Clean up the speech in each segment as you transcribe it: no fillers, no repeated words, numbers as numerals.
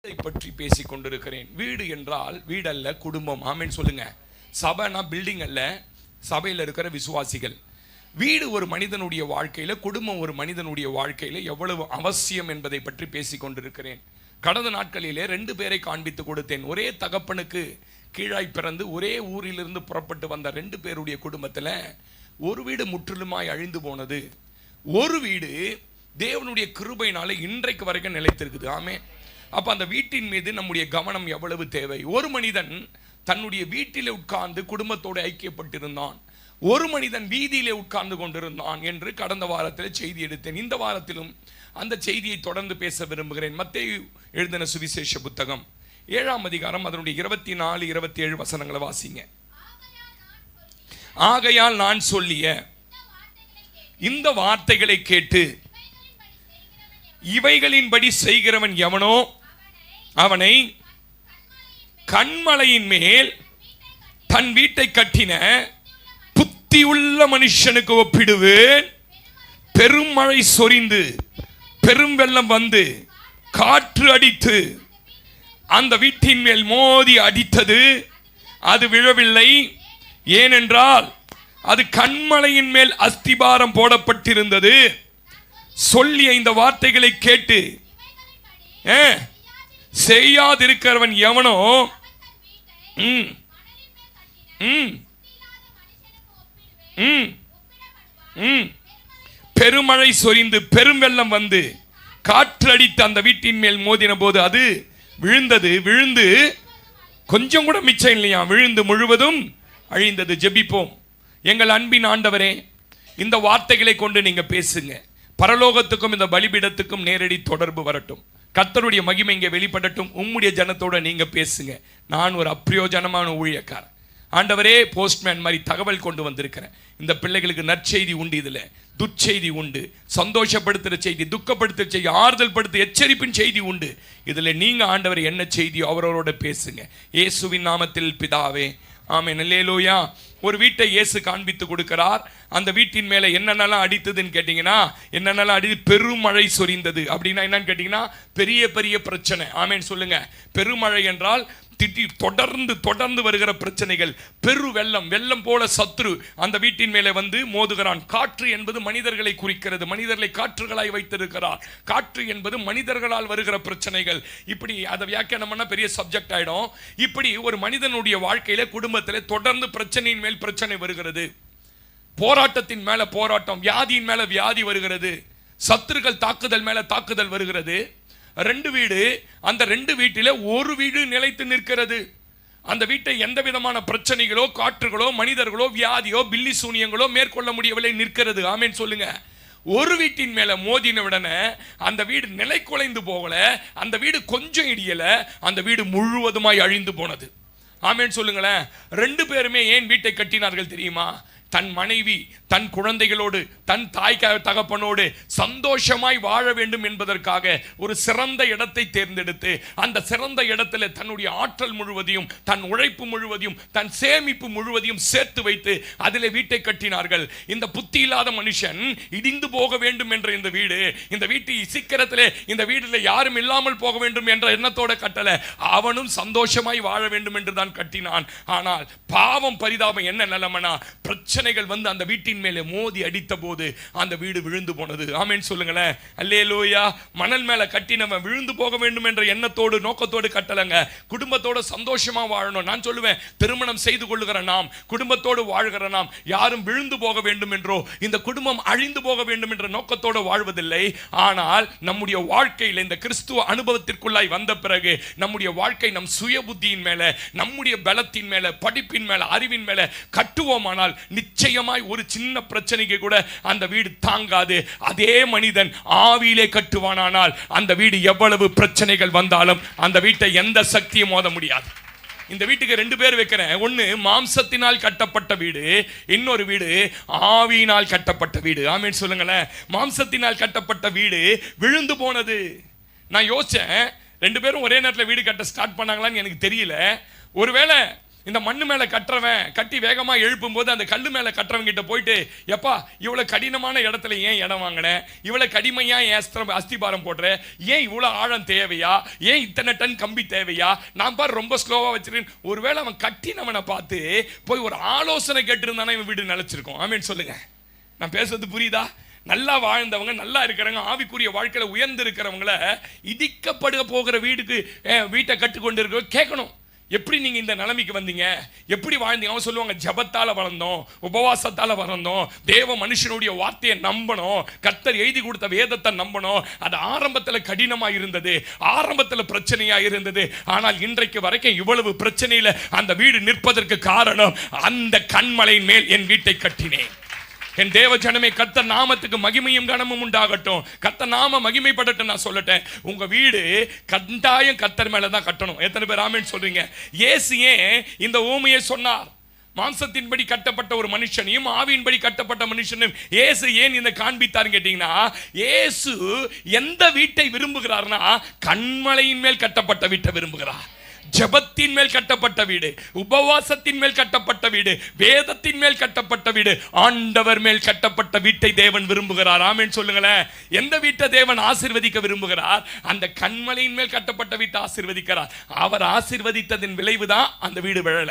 இதை பற்றி பேசிக் கொண்டிருக்கிறேன். வீடு என்றால் வீடல்ல, குடும்பம். ஆமென் சொல்லுங்க. சபைனா பில்டிங் அல்ல, சபையில் இருக்கிற விசுவாசிகள். வீடு ஒரு மனிதனுடைய வாழ்க்கையில, குடும்பம் ஒரு மனிதனுடைய வாழ்க்கையில எவ்வளவு அவசியம் என்பதை பற்றி பேசிக் கொண்டிருக்கிறேன். கடந்த நாட்களிலே 2 பேரை காண்பித்து கொடுத்தேன். ஒரே தகப்பனுக்கு கீழாய் பிறந்து ஒரே ஊரிலிருந்து புறப்பட்டு வந்த 2 பேருடைய குடும்பத்தில் ஒரு வீடு முற்றிலுமாய் அழிந்து போனது. ஒரு வீடு தேவனுடைய கிருபையினால இன்றைக்கு வரைக்கும் நிலைத்திருக்குது. ஆமே. அப்ப அந்த வீட்டின் மீது நம்முடைய கவனம் எவ்வளவு தேவை. ஒரு மனிதன் தன்னுடைய வீட்டிலே உட்கார்ந்து குடும்பத்தோடு ஐக்கியப்பட்டிருந்தான், ஒரு மனிதன் வீதியிலே உட்கார்ந்து கொண்டிருந்தான் என்று கடந்த வாரத்தில் செய்தி எடுத்தேன். இந்த வாரத்திலும் அந்த செய்தியை தொடர்ந்து பேச விரும்புகிறேன். மத்தேயு எழுதின சுவிசேஷ புத்தகம் 7ஆம் அதிகாரம் அதனுடைய 24, 27 வசனங்களை வாசிங்க. ஆகையால் நான் சொல்லிய இந்த வார்த்தைகளை கேட்டு இவைகளின்படி செய்கிறவன் எவனோ அவனை கன்மலையின் மேல் தன் வீட்டை கட்டின புத்தியுள்ள மனுஷனுக்கு ஒப்பிடுவேன். பெரும் மழை சொரிந்து பெரும் வெள்ளம் வந்து காற்று அடித்து அந்த வீட்டின் மேல் மோதி அடித்தது, அது விழவில்லை. ஏனென்றால் அது கன்மலையின் மேல் அஸ்திபாரம் போடப்பட்டிருந்தது. சொல்லிய இந்த வார்த்தைகளை கேட்டு செய்யாதிருக்கிறவன் எவனோ பெருமழை சொரிந்து பெரும் வெள்ளம் வந்து காற்று அடித்து அந்த வீட்டின் மேல் மோதின போது அது விழுந்தது. விழுந்து கொஞ்சம் கூட மிச்சம் இல்லையா, விழுந்து முழுவதும் அழிந்தது. ஜெபிப்போம். எங்கள் அன்பின் ஆண்டவரே, இந்த வார்த்தைகளை கொண்டு நீங்க பேசுங்க. பரலோகத்துக்கும் இந்த பலிபீடத்துக்கும் நேரடி தொடர்பு வரட்டும். கர்த்தருடைய மகிமை இங்கே வெளிப்படட்டும். உம்முடைய ஜனத்தோட நீங்க பேசுங்க. நான் ஒரு அப்பிரயோஜனமான ஊழியக்காரன் ஆண்டவரே, போஸ்ட்மேன் மாதிரி தகவல் கொண்டு வந்திருக்கிறேன். இந்த பிள்ளைகளுக்கு நற்செய்தி உண்டு, இதுல துச்செய்தி உண்டு, சந்தோஷப்படுத்துகிற செய்தி, துக்கப்படுத்துகிற செய்தி, ஆறுதல் படுத்த எச்சரிப்பின் செய்தி உண்டு. இதுல நீங்க ஆண்டவர் என்ன செய்தியோ அவரோட பேசுங்க. இயேசுவின் நாமத்தில் பிதாவே, ஆமென். அல்லேலூயா. ஒரு வீட்டை இயேசு காண்பித்து கொடுக்கிறார். அந்த வீட்டின் மேல என்னென்னலாம் அடித்ததுன்னு கேட்டீங்கன்னா, என்னென்னலாம் அடி, பெருமழை சொரிந்தது. அப்படின்னா என்னன்னு கேட்டீங்கன்னா, பெரிய பெரிய பிரச்சனை. ஆமென் சொல்லுங்க. பெருமழை என்றால் தொடர்ந்து வருகிற பிரச்சனைகள். பெரு வெள்ளம், வெள்ளம் போல சத்ரு அந்த வீட்டின் மேலே வந்து மோதுகிறான். காற்று என்பது மனிதர்களை குறிக்கிறது. மனிதர்களை காற்றுகளாய் வைத்திருக்கிறார். காற்று என்பது மனிதர்களால் வருகிற பிரச்சனைகள். இப்படி அதை வியாக்கியானம் பண்ண பெரிய சப்ஜெக்ட் ஆயிடும். இப்படி ஒரு மனிதனுடைய வாழ்க்கையில, குடும்பத்தில் தொடர்ந்து பிரச்சனையின் மேல் பிரச்சனை வருகிறது. போராட்டத்தின் மேல போராட்டம், வியாதியின் மேல வியாதி வருகிறது. சத்துருக்கள் தாக்குதல் மேல தாக்குதல் வருகிறது. 2 வீடு, அந்த 2 வீட்டில ஒரு வீடு நிலைத்து நிற்கிறது. அந்த வீட்டை எந்த விதமான பிரச்சனைகளோ, காற்றுகளோ, மனிதர்களோ, வியாதியோ, பில்லி சூனியங்களோ மேற்கொள்ள முடியவில்லை, நிற்கிறது. ஆமென் சொல்லுங்க. ஒரு வீட்டின் மேல மோதின உடனே அந்த வீடு நிலை குலைந்து போகல, அந்த வீடு கொஞ்சம் இடியல, அந்த வீடு முழுவதுமாய் அழிந்து போனது. ஆமென் சொல்லுங்களேன். 2 பேருமே ஏன் வீட்டை கட்டினார்கள் தெரியுமா? தன் மனைவி தன் குழந்தைகளோடு, தன் தாய் தகப்பனோடு சந்தோஷமாய் வாழ வேண்டும் என்பதற்காக ஒரு சிறந்த இடத்தை தேர்ந்தெடுத்து, அந்த சிறந்த இடத்துல தன்னுடைய ஆற்றல் முழுவதையும், தன் உழைப்பு முழுவதையும், தன் சேமிப்பு முழுவதையும் சேர்த்து வைத்து அதிலே வீட்டை கட்டினார்கள். இந்த புத்தி இல்லாத மனுஷன் இடிந்து போக வேண்டும் என்ற இந்த வீட்டு சீக்கிரத்திலே இந்த வீட்டில் யாரும் இல்லாமல் போக வேண்டும் என்ற எண்ணத்தோட கட்டல, அவனும் சந்தோஷமாய் வாழ வேண்டும் என்று தான் கட்டினான். ஆனால் பாவம், பரிதாபம் என்ன நிலைமைனா, பிரச்சனைகள் வந்து அந்த வீட்டின் மேலே மோதி அடித்த போது அந்த வீடு விழுந்து போனது. ஆமென் சொல்லுங்களேன். அல்லேலூயா. மணல் மேல கட்டினவன் விழுந்து போக வேண்டும் என்ற எண்ணத்தோடு, நோக்கத்தோடு கட்டலங்க. குடும்பத்தோடு சந்தோஷமா வாழணும். நான் சொல்லுவேன், திருமணம் செய்து கொள்ளுகிற நாம், குடும்பத்தோடு வாழ்கிற நாம் யாரும் விழுந்து போக வேண்டும் என்றோ, இந்த குடும்பம் அழிந்து போக வேண்டும் என்ற நோக்கத்தோடு வாழ்வதில்லை. ஆனால் நம்முடைய வாழ்க்கையில் இந்த கிறிஸ்துவ அனுபவத்திற்குள்ளாய் வந்த பிறகு நம்முடைய வாழ்க்கை நம் சுய புத்தியின் மேல, நம்முடைய பலத்தின் மேல, படிப்பின் மேல, அறிவின் மேல கட்டுவோமானால் நிச்சயமாய் ஒரு சின்ன பிரச்சனைக்கு கூட அந்த வீடு தாங்காது. அதே மனிதன் ஆவியிலே கட்டுவானானால் அந்த வீடு எவ்வளவு பிரச்சனைகள் வந்தாலும் அந்த வீட்டை எந்த சக்தியும் மோத முடியாது. இந்த வீட்டுக்கு 2 பேர் வைக்கிறேன். ஒன்னு மாம்சத்தினால் கட்டப்பட்ட வீடு, இன்னொரு வீடு ஆவியினால் கட்டப்பட்ட வீடு. ஆமென் சொல்லுங்களேன். மாம்சத்தினால் கட்டப்பட்ட வீடு விழுந்து போனது. நான் யோசிச்சேன், 2 பேரும் ஒரே நேரத்தில் வீடு கட்ட ஸ்டார்ட் பண்ணாங்களான்னு எனக்கு தெரியல. ஒருவேளை இந்த மண்ணு மேல கட்டுறவன் கட்டி வேகமா எழுப்பும் போது அந்த கல்லு மேல கட்டுறவங்க கிட்ட போயிட்டு, எப்பா இவ்வளவு கடினமான இடத்துல ஏன் இடம் வாங்கின, இவ்வளவு கடிமையா ஏன் அஸ்திபாரம் போடுற, ஏன் இவ்வளவு ஆழம் தேவையா, ஏன் இத்தனை டன் கம்பி தேவையா, நான் பாரு ரொம்ப ஸ்லோவா வச்சிருக்கேன். ஒருவேளை அவன் கட்டினவனை பார்த்து போய் ஒரு ஆலோசனை கேட்டிருந்தானே இவன் வீடு நிலைச்சிருக்கும். ஆமீன் சொல்லுங்க. நான் பேசுறது புரியுதா? நல்லா வாழ்ந்தவங்க, நல்லா இருக்கிறவங்க, ஆவிக்குரிய வாழ்க்கையில உயர்ந்து இருக்கிறவங்கள இடிக்கப்படுக போகிற வீட்டை கட்டுக்கொண்டு இருக்க கேட்கணும். எப்படி நீங்க இந்த நிலைமைக்கு வந்தீங்க, எப்படி வாழ்ந்தீங்க? அவன் சொல்லுவாங்க, ஜபத்தால வளர்ந்தோம், உபவாசத்தால வளர்ந்தோம், தேவ மனுஷனுடைய வார்த்தையை நம்பணும், கர்த்தர் எழுதி கொடுத்த வேதத்தை நம்பணும். அது ஆரம்பத்தில் கடினமா இருந்தது, ஆரம்பத்தில் பிரச்சனையா இருந்தது. ஆனால் இன்றைக்கு வரைக்கும் இவ்வளவு பிரச்சனையில அந்த வீடு நிற்பதற்கு காரணம், அந்த கன்மலையின் மேல் என் வீட்டை கட்டினேன். என் தேவ ஜனமே, கர்த்தர் நாமத்துக்கு மகிமையும் கனமும் உண்டாகட்டும். கர்த்தர் நாம மகிமைப்படட்டும். நான் சொல்லட்டேன், உங்க வீடு கட்டாயம் கர்த்தர் மேலதான் கட்டணும். எத்தனை பேர் ஆமென் சொல்றீங்க? இயேசு ஏன் இந்த ஊமையை சொன்னார்? மாம்சத்தின்படி கட்டப்பட்ட ஒரு மனுஷனையும் ஆவியின்படி கட்டப்பட்ட மனுஷனையும் இயேசு ஏன் இந்த காண்பித்தார் கேட்டீங்கன்னா, இயேசு எந்த வீட்டை விரும்புகிறார்னா, கன்மலையின் மேல் கட்டப்பட்ட வீட்டை விரும்புகிறார். ஜபத்தின் மேல் கட்டப்பட்ட வீடு, உபவாசத்தின் மேல் கட்டப்பட்ட வீடு, வேதத்தின் மேல் கட்டப்பட்ட வீடு, ஆண்டவர் மேல் கட்டப்பட்ட வீட்டை தேவன் விரும்புகிறார். ஆமென் சொல்லுங்களேன். எந்த வீட்டை தேவன் ஆசீர்வதிக்க விரும்புகிறார்? அந்த கன்மலையின் மேல் கட்டப்பட்ட வீட்டை ஆசீர்வதிக்கிறார். அவர் ஆசீர்வதித்ததின் விளைவுதான் அந்த வீடு விழல.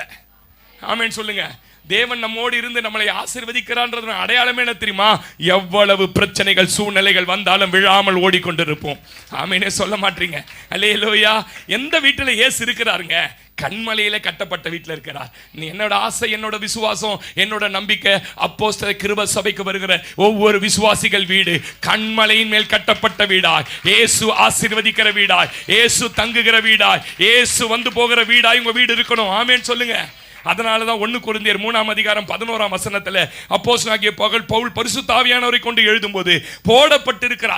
ஆமென் சொல்லுங்க. தேவன் நம்மோடு இருந்து நம்மளை ஆசீர்வதிக்கிறான்றது அடையாளமே என்ன தெரியுமா? எவ்வளவு பிரச்சனைகள் சூழ்நிலைகள் வந்தாலும் விழாமல் ஓடிக்கொண்டிருப்போம். ஆமெனே சொல்ல மாட்டீங்க. அல்லேலூயா. எந்த வீட்டில் இயேசு இருக்கிறாருங்க? கன்மலையில கட்டப்பட்ட வீட்டில் இருக்கிறார். நீ என்னோட ஆசை, என்னோட விசுவாசம், என்னோட நம்பிக்கை, அப்போஸ்தல கிருபை சபைக்கு வருகிற ஒவ்வொரு விசுவாசிகள் வீடு கன்மலையின் மேல் கட்டப்பட்ட வீடாய், இயேசு ஆசீர்வதிக்கிற வீடாய், இயேசு தங்குகிற வீடாய், இயேசு வந்து போகிற வீடாய் உங்க வீடு இருக்கணும். ஆமென் சொல்லுங்க. அதனாலதான் 1 கொரிந்தியர் 3:11 அப்போஸ்தலனாகிய பவுல் பரிசுத்த ஆவியானவரை கொண்டு எழுதும்போது, போடப்பட்டிருக்கிற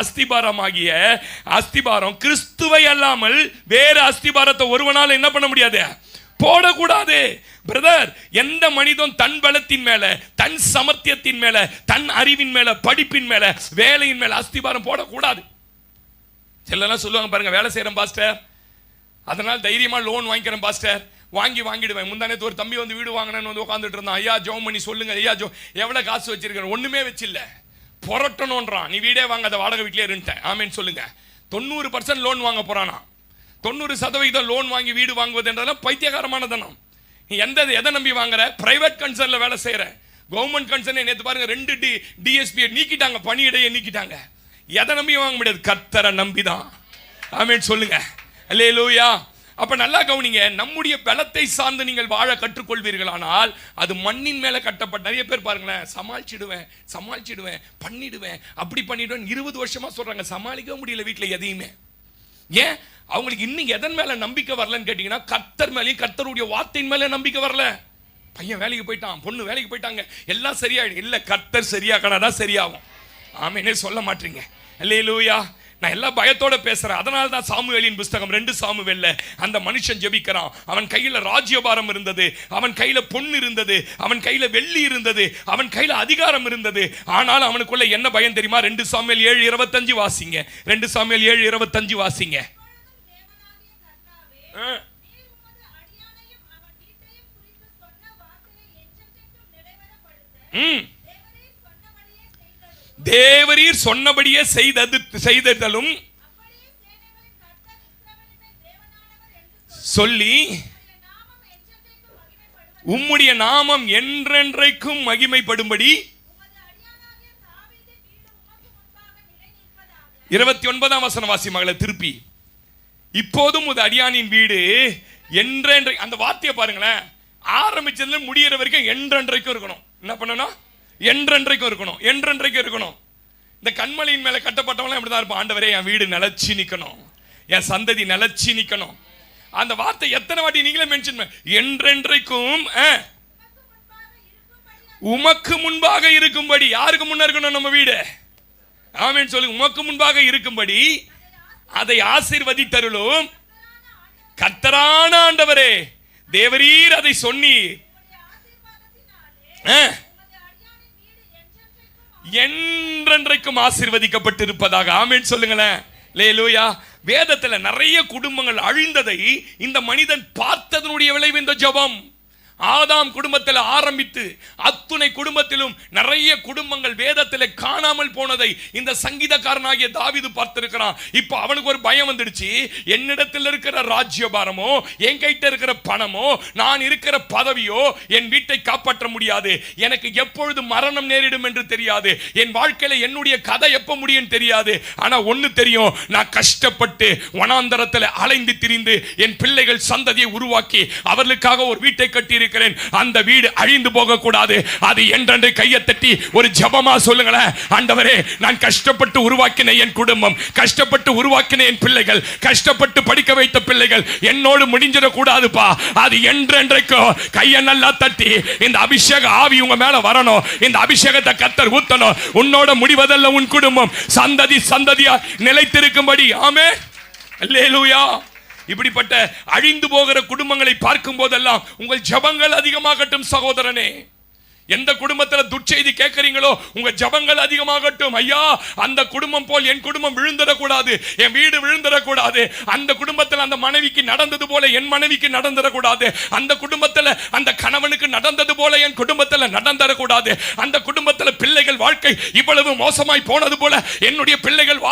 அஸ்திபாரம் கிறிஸ்துவை அல்லாமல் வேற அஸ்திபாரத்தை ஒருவனால என்ன பண்ண முடியாது, போடக்கூடாது. பிரதர், எந்த மனிதன் தன் பலத்தின் மேல, தன் சமர்த்தியத்தின் மேல, தன் அறிவின் மேல, படிப்பின் மேல, வேலையின் மேல அஸ்திபாரம் போடக்கூடாது. சிலர்லாம் சொல்லுவாங்க பாருங்க, வேலை செய்யறேன் பாஸ்டர், அதனால தைரியமா லோன் வாங்கிக்கிறேன் பாஸ்டர், வாங்கிடுவேன். முந்தானத்து ஒரு தம்பி வந்து வீடு வாங்கினேன்னு வந்து உட்காந்துட்டு இருந்தான். ஐயா ஜோம் பண்ணி சொல்லுங்க, ஐயா எவ்வளவு காசு வச்சிருக்க? ஒண்ணுமே வச்சில்ல, புரட்டணும்ன்றான். நீ வீடே வாங்காத, வாடகை வீட்டிலே இருந்துட்டேன். ஆமேன்னு சொல்லுங்க. 90% லோன் வாங்க போறானா? 90% லோன் வாங்கி வீடு வாங்குவது என்றதெல்லாம் பைத்தியகாரமானதனம். நீ எதை நம்பி வாங்குற? பிரைவேட் கன்சர்ன்ல வேலை செய்யற. கவர்மெண்ட் கன்சர்ன் நேற்று பாருங்க 2 டிஎஸ்பியை நீக்கிட்டாங்க, பணியிடையை நீக்கிட்டாங்க. எதை நம்பி வாங்க முடியாது? கர்த்தரை நம்பிதான். ஆமேன்னு சொல்லுங்க. அல்லேலூயா. அப்ப நல்லா கவனிங்க, நம்முடைய பலத்தை சார்ந்து நீங்கள் வாழ கற்றுக்கொள்வீர்களானால் அது மண்ணின் மேல கட்டப்பட்ட. நிறைய பேர் பாருங்களேன், சமாளிச்சிடுவேன் பண்ணிடுவேன், அப்படி பண்ணிடுவேன் 20 வருஷமா சொல்றாங்க, சமாளிக்க முடியல வீட்டுல எதையுமே. ஏன்? அவங்களுக்கு இன்னும் எதன் மேல நம்பிக்கை வரலன்னு கேட்டீங்கன்னா, கர்த்தர் மேலேயும் கர்த்தருடைய வார்த்தையின் மேல நம்பிக்கை வரல. பையன் வேலைக்கு போயிட்டான், பொண்ணு வேலைக்கு போயிட்டாங்க, எல்லாம் சரியாயிடும். இல்ல, கர்த்தர் சரியாக்கனாதான் சரியாகும். ஆமெனே சொல்ல மாட்டீங்க. அல்லேலூயா. நான் எல்லாம் பயத்தோட பேசுறேன். அதனால தான் சாமுவேலின் புஸ்தகம் 2 சாமுவேல்ல அந்த மனுஷன் ஜெபிக்கிறான். அவன் கையில ராஜ்யபாரம் இருந்தது, அவன் கையில பொண்ணு இருந்தது, அவன் கையில வெள்ளி இருந்தது, அவன் கையில அதிகாரம் இருந்தது. ஆனால் அவனுக்குள்ள என்ன பயம் தெரியுமா? 2 சாமுவேல் 7:25 வாசிங்க. 2 சாமுவேல் 7:25 வாசிங்க. தேவரீர் சொன்னபடியே செய்தலும் சொல்லி உம்முடைய நாமம் என்றென்றைக்கும் மகிமைப்படும்படி 29 வாசி மகளை திருப்பி. இப்போதும் உமது அடியானின் வீடு என்றென்றை, அந்த வார்த்தையை பாருங்களேன், ஆரம்பிச்சதுல முடிகிற வரைக்கும் என்றென்றைக்கும் இருக்கணும். என்ன பண்ணணும்? என்றென்றைக்கும் இருக்கணும். என்றென்றைக்கும் இருக்கணும். இந்த கன்மலையின் மேல கட்டப்பட்டவங்க இப்படிதான் இருப்பான். ஆண்டவரே, என் வீடு நிலைச்சி நிக்கணும், என் சந்ததி நிலைச்சி நிக்கணும். அந்த வார்த்தை எத்தனை வாட்டி நீங்களே மென்ஷன் பண்ண. என்றென்றைக்கும் உமக்கு முன்பாக இருக்கும்படி. யாருக்கு முன்ன இருக்கணும் நம்ம வீடு? ஆமென் சொல்லுங்க. உமக்கு முன்பாக இருக்கும்படி அதை ஆசீர்வதித்தருளும் கர்த்தரான ஆண்டவரே, தேவரீர் அதை சொன்னீர், என்றென்றைக்கும் ஆசீர்வதிக்கப்பட்டிருப்பதாக. ஆமென் சொல்லுங்களேன். அல்லேலூயா. வேதத்துல நிறைய குடும்பங்கள் அழிந்ததை இந்த மனிதன் பார்த்ததனுடைய விளைவு இந்த ஜெபம். ஆதாம் குடும்பத்தில் ஆரம்பித்து அத்துணை குடும்பத்திலும் நிறைய குடும்பங்கள் வேதத்தில் காணாமல் போனதை இந்த சங்கீதக்காரனாகிய தாவீது பார்த்திருக்கிறான். இப்போ அவனுக்கு ஒரு பயம் வந்துடுச்சு. என்னிடத்தில் இருக்கிற ராஜ்யபாரமோ, என் கைட்ட இருக்கிற பணமோ, நான் இருக்கிற பதவியோ என் வீட்டை காப்பாற்ற முடியாது. எனக்கு எப்பொழுது மரணம் நேரிடும் என்று தெரியாது. என் வாழ்க்கையில என்னுடைய கதை எப்ப முடியும் தெரியாது. ஆனா ஒண்ணு தெரியும், நான் கஷ்டப்பட்டு வனாந்தரத்தில் அலைந்து திரிந்து என் பிள்ளைகள் சந்ததியை உருவாக்கி அவர்களுக்காக ஒரு வீட்டை கட்டி இருக்கிறேன். அந்த வீடு அழிந்து போக கூடாது. அது என்றென்று கையை தட்டி ஒரு ஜெபமா சொல்லுங்களேன். ஆண்டவரே, நான் கஷ்டப்பட்டு உருவாக்கின என் குடும்பம், கஷ்டப்பட்டு உருவாக்கின என் பிள்ளைகள், கஷ்டப்பட்டு படிக்க வைத்த பிள்ளைகள் என்னோடு முடிஞ்சிட கூடாதுப்பா. அது என்றென்றைக்கும் கையை நல்லா தட்டி இந்த அபிஷேக ஆவி உங்க மேல வரணும். இந்த அபிஷேகத்தை கர்த்தர் ஊத்தணும். உன்னோட முடிவதல்ல உன் குடும்பம், சந்ததி சந்ததியா நிலைத்திருக்கும்படி. ஆமென், அல்லேலூயா. இப்படிப்பட்ட அழிந்து போகிற குடும்பங்களை பார்க்கும் போதெல்லாம் உங்கள் ஜெபங்கள் அதிகமாகட்டும் சகோதரனே. எந்த குடும்பத்தில் துர்ச்செய்தி கேட்கறீங்களோ உங்க ஜெபங்கள் அதிகமாகட்டும். ஐயா, அந்த குடும்பம் போல் என் குடும்பம் விழுந்துடக்கூடாது, என் வீடு விழுந்துடக்கூடாது. அந்த குடும்பத்தில் அந்த மனைவிக்கு நடந்தது போல என் மனைவிக்கு நடந்துடக்கூடாது. அந்த குடும்பத்தில் அந்த கணவனுக்கு நடந்தது போல என் குடும்பத்தில் நடந்துடக்கூடாது. அந்த குடும்பத்தில் பிள்ளைகள் வாழ்க்கை இவ்வளவு மோசமாய் போனது போல என்னுடைய பிள்ளைகள்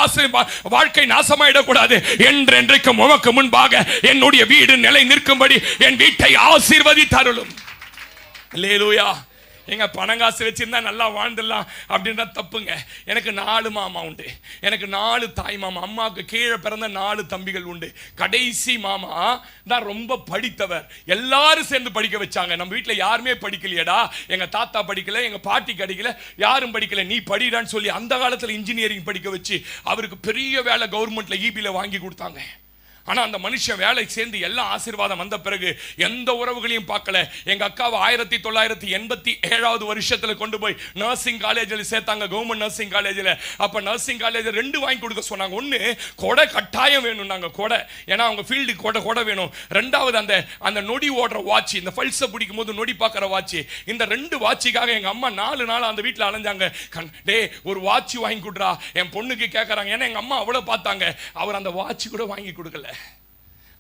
வாழ்க்கை நாசமாயிடக்கூடாது. என்றென்றைக்கு உமக்கு முன்பாக என்னுடைய வீடு நிலை நிற்கும்படி என் வீட்டை ஆசீர்வதித்தருளும். அல்லேலூயா. எங்க பணங்காசு வச்சிருந்தா நல்லா வாழ்ந்துடலாம் அப்படின்ற தப்புங்க. எனக்கு 4 மாமா உண்டு, எனக்கு 4 தாய் மாமா. அம்மாவுக்கு கீழே பிறந்த 4 தம்பிகள் உண்டு. கடைசி மாமா தான் ரொம்ப படித்தவர். எல்லாரும் சேர்ந்து படிக்க வச்சாங்க. நம்ம வீட்டில் யாருமே படிக்கலையடா, எங்க தாத்தா படிக்கல, எங்க பாட்டி கிடைக்கல, யாரும் படிக்கல, நீ படிடான்னு சொல்லி அந்த காலத்தில் இன்ஜினியரிங் படிக்க வச்சு அவருக்கு பெரிய வேலை கவர்மெண்ட்ல ஈபில வாங்கி கொடுத்தாங்க. ஆனா அந்த மனுஷன் வேலை சேர்ந்து எல்லாம் ஆசீர்வாதம் வந்த பிறகு எந்த உறவுகளையும் பார்க்கல. எங்க அக்காவை 1987 வருஷத்துல கொண்டு போய் நர்சிங் காலேஜில் சேர்த்தாங்க, கவர்மெண்ட் நர்சிங் காலேஜில். அப்ப நர்சிங் காலேஜ் 2 வாங்கி கொடுக்க சொன்னாங்க. ஒன்னு கொடை கட்டாயம் வேணும், நாங்க கொடை, ஏன்னா அவங்க ஃபீல்டுக்கு கொடை வேணும். ரெண்டாவது அந்த நொடி ஓடுற வாட்ச், இந்த பல்ஸை பிடிக்கும் போது நொடி பார்க்குற வாட்ச். இந்த 2 வாட்சுக்காக எங்க அம்மா 4 நாள் அந்த வீட்டில் அலைஞ்சாங்க. டே ஒரு வாட்ச் வாங்கி கொடுறா என் பொண்ணுக்கு கேட்கறாங்க. ஏன்னா எங்க அம்மா அவ்வளவு பார்த்தாங்க. அவர் அந்த வாட்ச் கூட வாங்கி கொடுக்கல,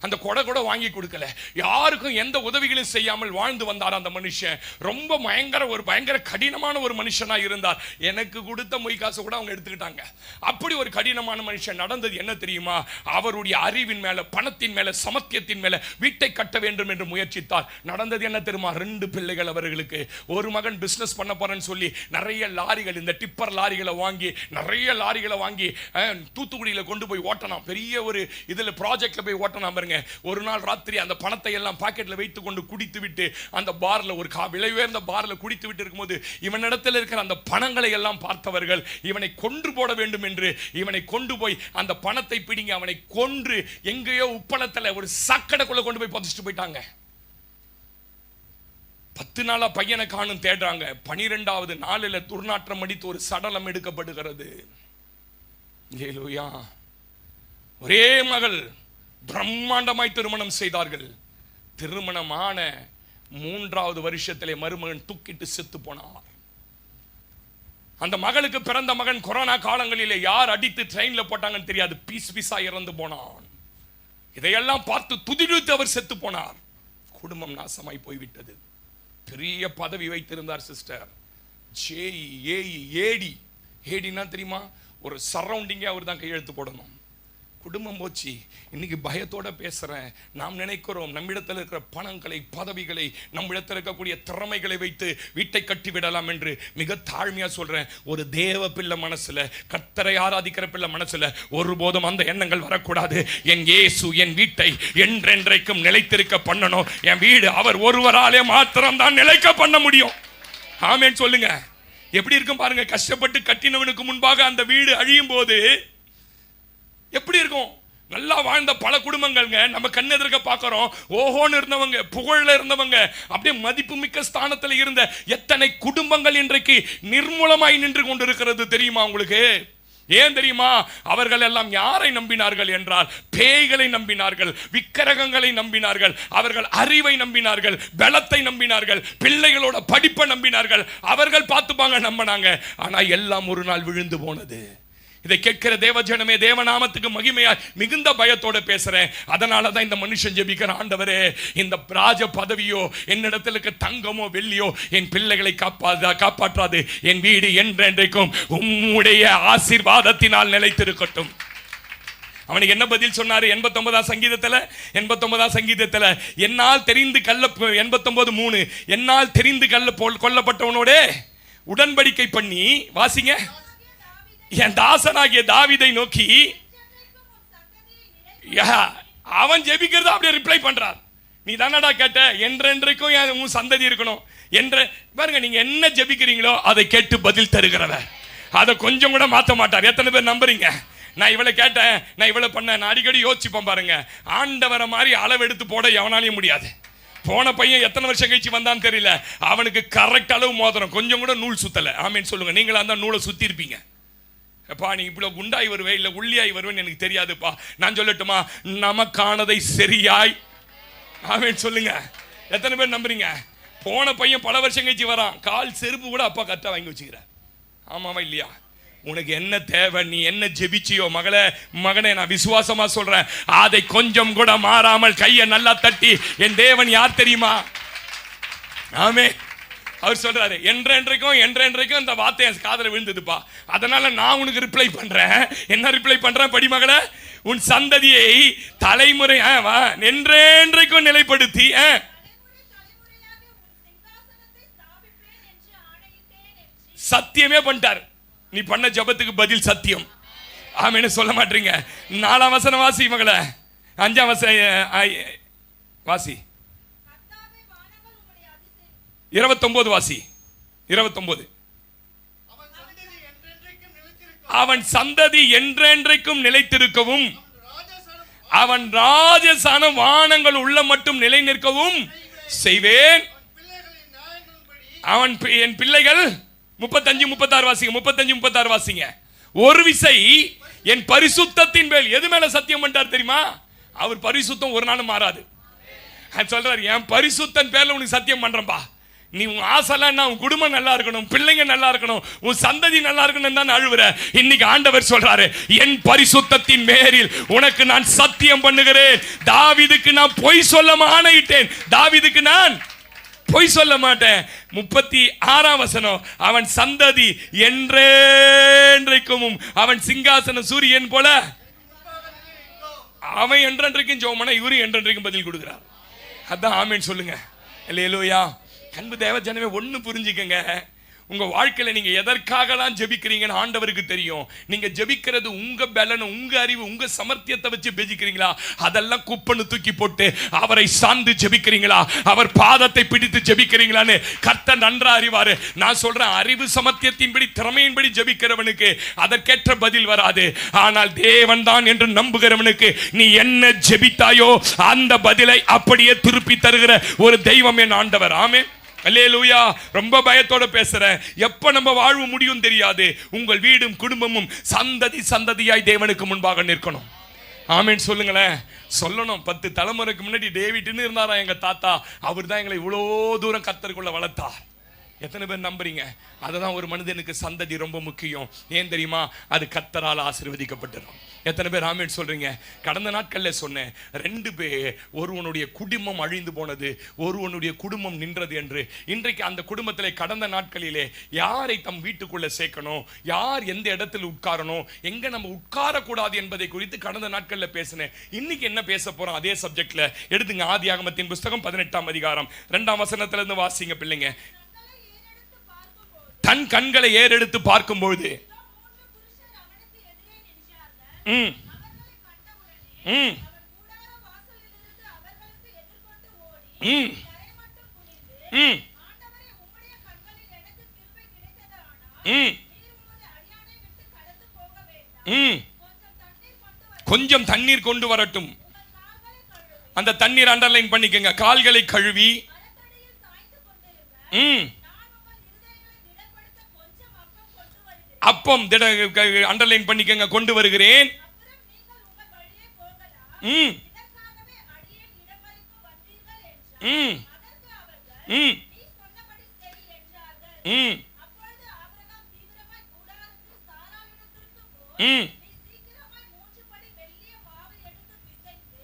அந்த கொடை கூட வாங்கி கொடுக்கல. யாருக்கும் எந்த உதவிகளும் செய்யாமல் வாழ்ந்து வந்தார் அந்த மனுஷன். ரொம்ப பயங்கர கடினமான ஒரு மனுஷனா இருந்தார். எனக்கு கொடுத்த மொய் காசு கூட அவங்க எடுத்துக்கிட்டாங்க. அப்படி ஒரு கடினமான மனுஷன். நடந்தது என்ன தெரியுமா? அவருடைய அறிவின் மேல, பணத்தின் மேல, சமத்தியத்தின் மேல வீட்டை கட்ட வேண்டும் என்று முயற்சித்தார். நடந்தது என்ன தெரியுமா? 2 பிள்ளைகள் அவர்களுக்கு. ஒரு மகன் பிசினஸ் பண்ண போறேன்னு சொல்லி நிறைய லாரிகள், இந்த டிப்பர் லாரிகளை வாங்கி, நிறைய லாரிகளை வாங்கி தூத்துக்குடியில கொண்டு போய் ஓட்டலாம். பெரிய ஒரு இதுல ப்ராஜெக்ட்ல போய் ஓட்டலாம் பாருங்க. ஒரு நாள் ராத்திரி அந்த பணத்தை எல்லாம் பாக்கெட்ல வைத்துக் கொண்டு குடித்து விட்டு அந்த பார்ல, ஒரு விலை உயர்ந்த பார்ல குடித்து விட்டு இருக்கும்போது இவனிடத்தில் இருக்கிற அந்த பணங்களை எல்லாம் பார்த்தவர்கள் இவனை கொன்று போட வேண்டும் என்று இவனை கொண்டு போய் அந்த பணத்தை பிடிங்க, அவனை கொன்று எங்கேயோ உப்பளத்தில் ஒரு சாக்கடைக்குள்ள கொண்டு போய் புதைச்சிட்டு போயிட்டாங்க. 10 நாளா பையனை காணும் தேடுறாங்க. 12வது நாளில் துர்நாற்றம் அடித்து ஒரு சடலம் எடுக்கப்படுகிறது. ஒரே மகள், பிரம்மாண்டமாய் திருமணம் செய்தார்கள். திருமணமான 3வது வருஷத்திலே மருமகன் தூக்கிட்டு செத்து போனார். அந்த மகளுக்கு பிறந்த மகன் கொரோனா காலங்களிலே யார் அடித்து ட்ரெயின்ல போட்டாங்கன்னு தெரியாது, பீஸ் பீஸா இறந்து போனான். இதையெல்லாம் பார்த்து துதித்து அவர் செத்து போனார். குடும்பம் நாசமாய் போய்விட்டது. பெரிய பதவி வைத்திருந்தார் சிஸ்டர். ஏடினா தெரியுமா? ஒரு சரௌண்டிங்கே அவர் தான் கையெழுத்து போடணும். குடும்பம் போச்சு. இன்னைக்கு பயத்தோட பேசுறேன். நாம் நினைக்கிறோம் நம்மிடத்தில் இருக்கிற பணங்களை, பதவிகளை, நம்மிடத்தில் இருக்கக்கூடிய திறமைகளை வைத்து வீட்டை கட்டி விடலாம் என்று. மிக தாழ்மையா சொல்றேன், ஒரு தேவ பிள்ளை மனசுல, கர்த்தரை ஆராதிக்கிற பிள்ளை மனசுல ஒருபோதும் அந்த எண்ணங்கள் வரக்கூடாது. என் இயேசு என் வீட்டை என்றென்றைக்கும் நிலைத்திருக்க பண்ணணும். என் வீடு அவர் ஒருவராலே மாத்திரம் தான் நிலைக்க பண்ண முடியும். ஆமென் சொல்லுங்க. எப்படி இருக்கும் பாருங்க. கஷ்டப்பட்டு கட்டினவனுக்கு முன்பாக அந்த வீடு அழியும் போது எப்படி இருக்கும்? நல்லா வாழ்ந்த பல குடும்பங்கள்ங்க நம்ம கண்ணு எதிர்க்க பார்க்கிறோம். ஓஹோன்னு இருந்தவங்க, புகழ்ல இருந்தவங்க, அப்படியே மதிப்பு மிக்க ஸ்தானத்தில் இருந்த எத்தனை குடும்பங்கள் இன்றைக்கு நிர்மூலமாய் நின்று கொண்டிருக்கிறது தெரியுமா உங்களுக்கு? ஏன் தெரியுமா? அவர்கள் எல்லாம் யாரை நம்பினார்கள் என்றால் பேய்களை நம்பினார்கள், விக்கிரகங்களை நம்பினார்கள், அவர்கள் அறிவை நம்பினார்கள், பலத்தை நம்பினார்கள், பிள்ளைகளோட படிப்பை நம்பினார்கள். அவர்கள் பார்த்துப்பாங்க நம்பினாங்க. ஆனா எல்லாம் ஒரு நாள் விழுந்து போனது. இதை கேட்கிற தேவஜனமே, தேவநாமத்துக்கு மகிமையா மிகுந்த பயத்தோட பேசுறேன். அதனாலதான் இந்த மனுஷன் ஜெபிக்கிற, ஆண்டவரே இந்த ராஜ பதவியோ என்னிடத்தில் இருக்க தங்கமோ வெள்ளியோ என் பிள்ளைகளை காப்பாற்றாது. என் வீடு என்றென்றைக்கும் உம்முடைய ஆசீர்வாதத்தினால் நிலைத்திருக்கட்டும். அவனுக்கு என்ன பதில் சொன்னாரு? 89ஆம் சங்கீதத்துல என்னால் தெரிந்து 89:3 என்னால் தெரிந்து கொல்லப்பட்டவனோட உடன்படிக்கை பண்ணி, வாசிங்க, என் தாசனாகிய தாவீதை நோக்கி, அவன் ஜெபிக்கிறத அப்படியே ரிப்ளை பண்றார். நீ தானடா கேட்ட, என்றென்றைக்கும் உன் சந்ததி இருக்கணும் என்ற பாருங்க. நீங்க என்ன ஜெபிக்கிறீங்களோ அதை கேட்டு பதில் தருகிறவர். அதை கொஞ்சம் கூட மாற்ற மாட்டார். எத்தனை பேர் நம்புறீங்க? நான் இவளை கேட்டேன், நான் இவளை பண்ண, நான் அடிக்கடி யோசிப்பேன் பாருங்க. ஆண்டவரை மாதிரி அளவு எடுத்து போட எவனாலையும் முடியாது. போன பையன் எத்தனை வருஷம் கழிச்சு வந்தான்னு தெரியல, அவனுக்கு கரெக்ட் அளவு மோதிரம், கொஞ்சம் கூட நூல் சுத்தலை. ஆமேன்னு சொல்லுங்க. நீங்களா அந்த நூலை சுத்தி இருப்பீங்க. அப்பா நீ இவ்வளவு குண்டாய் வருவே இல்லை உள்ளியாய் வருவேன்னு எனக்கு தெரியாதுப்பா. நான் சொல்லட்டுமா, நமக்கானதை சரியாய். ஆமேன்னு சொல்லுங்க. எத்தனை பேர் நம்புறீங்க? போன பையன் பல வருஷம் கழிச்சு வரான், கால் செருப்பு கூட அப்பா கரெக்டாக வாங்கி வச்சுக்கிறார். ஆமாவா இல்லையா? உனக்கு என்ன தேவை, நீ என்ன ஜெபிச்சியோ மகனே, நான் விசுவாசமா சொல்றேன், அதை கொஞ்சம் கூட மாறாமல் கையை நல்லா தட்டி, என் தேவன் யார் தெரியுமா? ஆமே. அவர் சொல்றாரு, என்றென்றைக்கும் இந்த வார்த்தை என் காதுல விழுந்ததுப்பா. அதனால நான் உனக்கு ரிப்ளை பண்றேன். என்ன ரிப்ளை பண்றேன்? படி மகளே, உன் சந்ததியை தலைமுறை என்றென்றைக்கும் நிலைப்படுத்தி சத்தியமே பண்ணிட்டார். நீ பண்ண ஜபத்துக்கு பதில் சத்தியம். ஆமென்னு சொல்ல மாட்டீங்க. 4ஆம் வசனம் வாசி மகளே. 5ஆம் வசனம் வாசி. 29 வாசி. 29. அவன் சந்ததி என்றென்றைக்கும் நிலைத்திருக்கவும் அவன் ராஜசான வானங்கள் உள்ள மட்டும் நிலை நிற்கவும் செய்வேன். அவன் என் பிள்ளைகள் 35-36 வாசிங்க. 35-36 வாசிங்க. ஒரு விசை என் பரிசுத்தத்தின் மேல், எது மேல சத்தியம் பண்ணிட்டார் தெரியுமா? அவர் பரிசுத்தம் ஒரு நாளும் மாறாது. சொல்றாரு, என் பரிசுத்தன் பேர்ல உனக்கு சத்தியம் பண்றேன்பா. நீ உன் ஆசைலாம் உன் குடும்பம் நல்லா இருக்கணும், பிள்ளைங்க நல்லா இருக்கணும், உன் சந்ததி நல்லா இருக்கணும் தான் அழுவுற. இன்னைக்கு ஆண்டவர் சொல்றாரு, என் பரிசுத்தத்தின் மேலில் உனக்கு நான் சத்தியம் பண்ணுகிறேன். தாவீதுக்கு நான் பொய் சொல்ல ஆணையிட்டேன். தாவீதுக்கு நான் பொய் சொல்ல மாட்டேன். 36ஆம் வசனம், அவன் சந்ததி என்றென்றைக்கும் அவன் சிங்காசன சூரியன் போல. அவன் என்றென்றைக்கும் ஜெபம், இவரு என்றென்றைக்கும் பதில் கொடுக்கிறார். அதான் ஆமென் சொல்லுங்க. அல்லேலூயா. அன்பு தேவ ஜனமே, ஒன்னு புரிஞ்சுக்கங்க. உங்க வாழ்க்கையில நீங்க எதற்காகலாம் ஜெபிக்கிறீங்கன்னு ஆண்டவருக்கு தெரியும். நீங்க ஜெபிக்கிறது உங்க பலன், உங்க அறிவு, உங்க சமர்த்தியத்தை வச்சு ஜெபிக்கிறீங்களா? அதெல்லாம் குப்பன்னு தூக்கி போட்டு அவரை சார்ந்து ஜெபிக்கிறீங்களா? அவர் பாதத்தை பிடித்து ஜெபிக்கிறீங்களான்னு கர்த்தர் நன்றா அறிவாரு. நான் சொல்றேன், அறிவு சமர்த்தியத்தின்படி திறமையின்படி ஜெபிக்கிறவனுக்கு அதற்கேற்ற பதில் வராது. ஆனால் தேவன் தான் என்று நம்புகிறவனுக்கு நீ என்ன ஜெபித்தாயோ அந்த பதிலை அப்படியே திருப்பி தருகிற ஒரு தெய்வம் என் ஆண்டவர். ஆமென். அல்லேலூயா. ரொம்ப பயத்தோட பேசுறேன். எப்ப நம்ம வாழ்வு முடியும் தெரியாது. உங்கள் வீடும் குடும்பமும் சந்ததியாய் தேவனுக்கு முன்பாக நிற்கணும். ஆமென் சொல்லுங்களேன். சொல்லணும். 10 தலைமுறைக்கு முன்னாடி டேவிட்னு இருந்தாரா எங்க தாத்தா. அவர் தான் எங்களை இவ்வளோ தூரம் கர்த்தருக்குள்ள வளர்த்தார். எத்தனை பேர் நம்புறீங்க? அதுதான் ஒரு மனிதனுக்கு சந்ததி ரொம்ப முக்கியம். ஏன் தெரியுமா? அது கர்த்தரால் ஆசீர்வதிக்கப்பட்டிருக்கும். எத்தனை பேர் ஆமென் சொல்றீங்க? கடந்த நாட்கள்ல சொன்னேன், 2 பேர், ஒருவனுடைய குடும்பம் அழிந்து போனது, ஒருவனுடைய குடும்பம் நின்றது என்று. இன்றைக்கு அந்த குடும்பத்திலே கடந்த நாட்களிலே யாரை தம் வீட்டுக்குள்ள சேர்க்கணும், யார் எந்த இடத்துல உட்காரணும், எங்க நம்ம உட்காரக்கூடாது என்பதை குறித்து கடந்த நாட்கள்ல பேசினேன். இன்னைக்கு என்ன பேச போறோம்? அதே சப்ஜெக்ட்ல எடுத்துங்க. ஆதியாகமத்தின் புஸ்தகம் 18ஆம் அதிகாரம் 2ஆம் வசனத்துல இருந்து வாசிங்க பிள்ளைங்க. தன் கண்களை ஏறெடுத்து பார்க்கும்போது கொஞ்சம் தண்ணீர் கொண்டு வரட்டும். அந்த தண்ணீர் அண்டர்லைன் பண்ணிக்கங்க. கால்களை கழுவி அப்பம் அண்டர்லைன் பண்ணிக்கங்க, கொண்டு வருகிறேன்.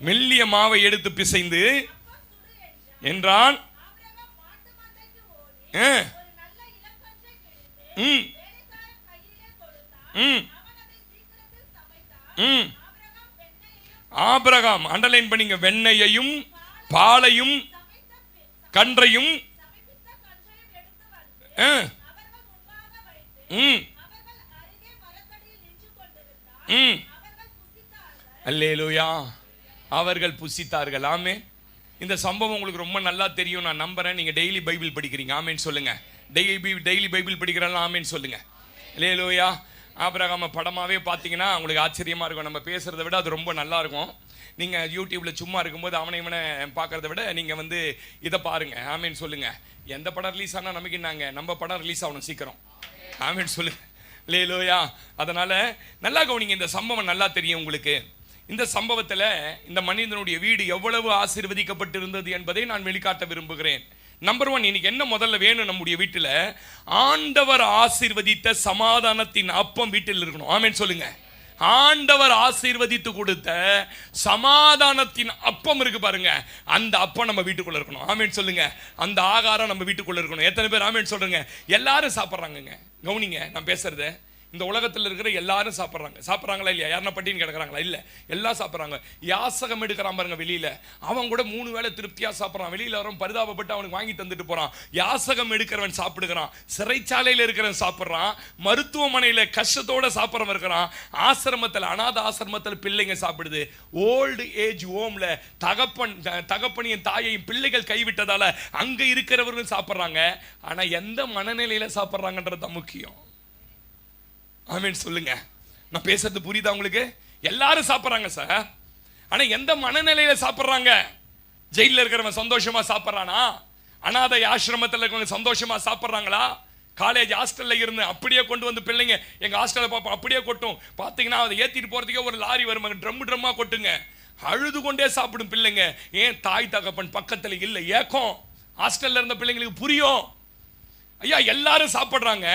மெல்லிய மாவை எடுத்து பிசைந்து என்றான். ஆபிரகாம், அண்டர்லைன் பண்ணிங்க, வெண்ணையையும் பாலையும் கன்றையும் அல்லேலூயா, அவர்கள் புசித்தார்கள். ஆமே. இந்த சம்பவம் உங்களுக்கு ரொம்ப நல்லா தெரியும், நான் நம்புறேன். நீங்க டெய்லி பைபிள் படிக்கிறீங்க, ஆமேன்னு சொல்லுங்க. டெய்லி பைபிள் படிக்கிறனால ஆமேன்னு சொல்லுங்க. அல்லேலூயா. ஆபிரகாம படமாவே பார்த்தீங்கன்னா உங்களுக்கு ஆச்சரியமா இருக்கும். நம்ம பேசுறதை விட அது ரொம்ப நல்லா இருக்கும். நீங்க யூடியூப்ல சும்மா இருக்கும்போது அவனை இவனை பார்க்கறத விட நீங்க வந்து இதை பாருங்க, ஆமேன்னு சொல்லுங்க. எந்த படம் ரிலீஸ் ஆனா நமக்கு என்னங்க, நம்ம படம் ரிலீஸ் ஆகணும் சீக்கிரம், ஆமேன்னு சொல்லுங்க. அல்லேலூயா. அதனால நல்லா கவனிங்க, இந்த சம்பவம் நல்லா தெரியும் உங்களுக்கு. இந்த சம்பவத்தில் இந்த மனிதனுடைய வீடு எவ்வளவு ஆசீர்வதிக்கப்பட்டிருந்தது என்பதை நான் வெளிக்காட்ட விரும்புகிறேன். நம்பர் 1, இன்னைக்கு என்ன முதல்ல வேணும் நம்முடைய வீட்டில்? ஆண்டவர் ஆசீர்வதித்த சமாதானத்தின் அப்பம் வீட்டில் இருக்கணும், ஆமென் சொல்லுங்க. ஆண்டவர் ஆசீர்வதித்து கொடுத்த சமாதானத்தின் அப்பம் இருக்கு பாருங்க, அந்த அப்பம் நம்ம வீட்டுக்குள்ள இருக்கணும், ஆமென் சொல்லுங்க. அந்த ஆகாரம் நம்ம வீட்டுக்குள்ள இருக்கணும். எத்தனை பேர் ஆமென் சொல்றீங்க? எல்லாரும் சாப்பிட்றாங்கங்க. கவனிங்க, நான் பேசுறத. இந்த உலகத்தில் இருக்கிற எல்லாரும் சாப்பிட்றாங்களா இல்லையா? யாருன்னா பட்டினி கிடக்குறாங்களா? இல்லை, எல்லாம் சாப்பிட்றாங்க. யாசகம் எடுக்கிறான் பாருங்க வெளியில, அவன் கூட 3 வேளை திருப்தியா சாப்பிட்றான். வெளியில வரும் பரிதாபப்பட்டு அவனுக்கு வாங்கி தந்துட்டு போறான். யாசகம் எடுக்கிறவன் சாப்பிடுகிறான், சிறைச்சாலையில் இருக்கிறவன் சாப்பிட்றான், மருத்துவமனையில கஷ்டத்தோட சாப்பிட்றவன் இருக்கிறான், ஆசிரமத்தில் அநாத ஆசிரமத்தில் பிள்ளைங்க சாப்பிடுது, ஓல்டு ஏஜ் ஹோம்ல தகப்பனையும் தாயையும் பிள்ளைகள் கைவிட்டதால அங்க இருக்கிறவர்களும் சாப்பிட்றாங்க. ஆனா எந்த மனநிலையில சாப்பிட்றாங்கன்றது முக்கியம், ஆமென் சொல்லுங்க. நான் பேசுறது புரியுதா உங்களுக்கு? எல்லாரும் சாப்பிட்றாங்க சார், ஆனா எந்த மனநிலையில சாப்பிட்றாங்க? ஜெயில இருக்கிறவன் சந்தோஷமா சாப்பிட்றானா? அநாதை ஆசிரமத்தில் இருக்கிறவங்க சந்தோஷமா சாப்பிட்றாங்களா? காலேஜ் ஹாஸ்டல்ல இருந்து அப்படியே கொண்டு வந்து பிள்ளைங்க எங்க ஹாஸ்டல்ல பார்ப்போம், அப்படியே கொட்டும். பார்த்தீங்கன்னா அதை ஏற்றிட்டு போறதுக்கே ஒரு லாரி வருவாங்க, ட்ரம்மா கொட்டுங்க, அழுது கொண்டே சாப்பிடும் பிள்ளைங்க. ஏன்? தாய் தகப்பன் பக்கத்தில் இல்லை, ஏக்கம். ஹாஸ்டல்ல இருந்த பிள்ளைங்களுக்கு புரியும். ஐயா எல்லாரும் சாப்பிட்றாங்க,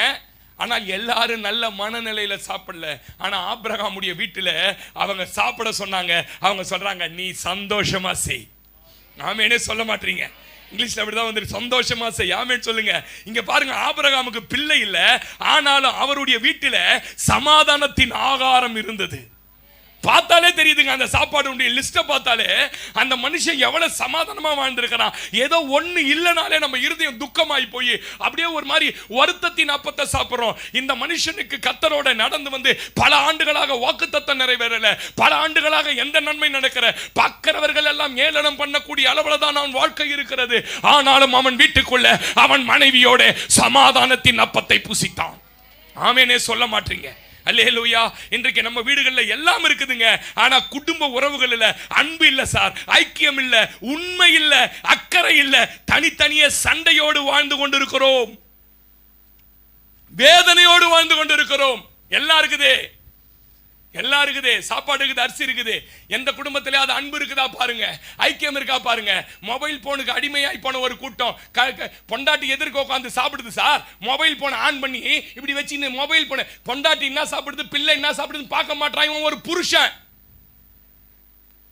ஆனால் எல்லாரும் நல்ல மனநிலையில சாப்பிடல. ஆனா ஆபிரகாமுடைய வீட்டுல அவங்க சாப்பிட சொன்னாங்க. அவங்க சொல்றாங்க, நீ சந்தோஷமா செய். ஆமெனே சொல்ல மாட்டீங்க, இங்கிலீஷ்ல அப்படிதான் வந்து சந்தோஷமா செய், ஆமென் சொல்லுங்க. இங்க பாருங்க, ஆபிரகாமுக்கு பிள்ளை இல்ல, ஆனாலும் அவருடைய வீட்டுல சமாதானத்தின் ஆகாரம் இருந்தது. பார்த்தாலே தெரியுதுங்க, அந்த சாப்பாடு லிஸ்ட பார்த்தாலே அந்த மனுஷன் எவ்வளவு சமாதானமா வாழ்ந்திருக்கிறான். ஏதோ ஒண்ணு இல்லைனாலே நம்ம இருதயம் துக்கமாய் போய் அப்படியே ஒரு மாதிரி வருத்தத்தின் அப்பத்தை சாப்பிடுறோம். இந்த மனுஷனுக்கு கர்த்தரோட நடந்து வந்து பல ஆண்டுகளாக வாக்குத்தத்தம் நிறைவேறல, பல ஆண்டுகளாக எந்த நன்மை நடக்கிற பார்க்கிறவர்கள் எல்லாம் ஏளனம் பண்ணக்கூடிய அளவுல தான் அவன் வாழ்க்கை இருக்கிறது. ஆனாலும் அவன் வீட்டுக்குள்ள அவன் மனைவியோட சமாதானத்தின் அப்பத்தை புசித்தான். ஆமெனே சொல்ல மாட்டீங்க? அல்லேலூயா. இன்றைக்கு நம்ம வீடுகளில் எல்லாம் இருக்குதுங்க, ஆனா குடும்ப உறவுகள் இல்ல, அன்பு இல்ல சார், ஐக்கியம் இல்ல, உண்மை இல்ல, அக்கறை இல்ல, தனித்தனியே சண்டையோடு வாழ்ந்து கொண்டிருக்கிறோம், வேதனையோடு வாழ்ந்து கொண்டிருக்கிறோம். எல்லாம் இருக்குதே, எல்லாம் இருக்குது, சாப்பாடு இருக்குது, அரிசி இருக்குது. எந்த குடும்பத்திலே அது அன்பு இருக்குதா பாருங்க, ஐக்கியம் இருக்கா பாருங்க. மொபைல் போனுக்கு அடிமையாய் போன ஒரு கூட்டம், பொண்டாட்டி எதிர்க்க உட்காந்து சாப்பிடுது சார், மொபைல் போன் ஆன் பண்ணி இப்படி வச்சு இந்த மொபைல் போன பொண்டாட்டி என்ன சாப்பிடுது, பிள்ளை என்ன சாப்பிடுதுன்னு பார்க்க மாட்டான். ஒரு புருஷன்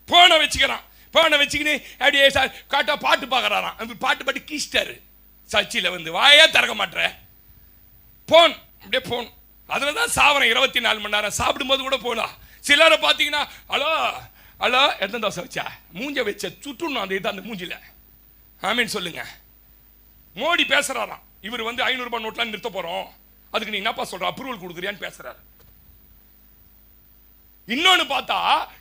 போனை வச்சுக்கிறான், போனை வச்சுக்கின்னு அப்படியே காட்டா பாட்டு பார்க்கறாராம், பாட்டு பாட்டு கீஸ்டர் சர்ச்சில் வந்து வாயே திறக்க மாட்டேற போன், அப்படியே போன். அதில் தான் சாவரம் 24 மணி நேரம். சாப்பிடும்போது கூட போகலாம். சிலரை பார்த்தீங்கன்னா, ஹலோ ஹலோ எத்தனை தோசை வச்சா, மூஞ்ச வச்ச சுட்டுணும் அந்த இது அந்த மூஞ்சில, ஆமீன் சொல்லுங்க. மோடி பேசுறாராம், இவர் வந்து 500 ரூபாய் நோட்லாம் நிறுத்த போறோம், அதுக்கு நீ என்னப்பா சொல்ற, அப்ரூவல் கொடுக்குறியான்னு பேசுறாரு. இன்னொன்னு பார்த்தா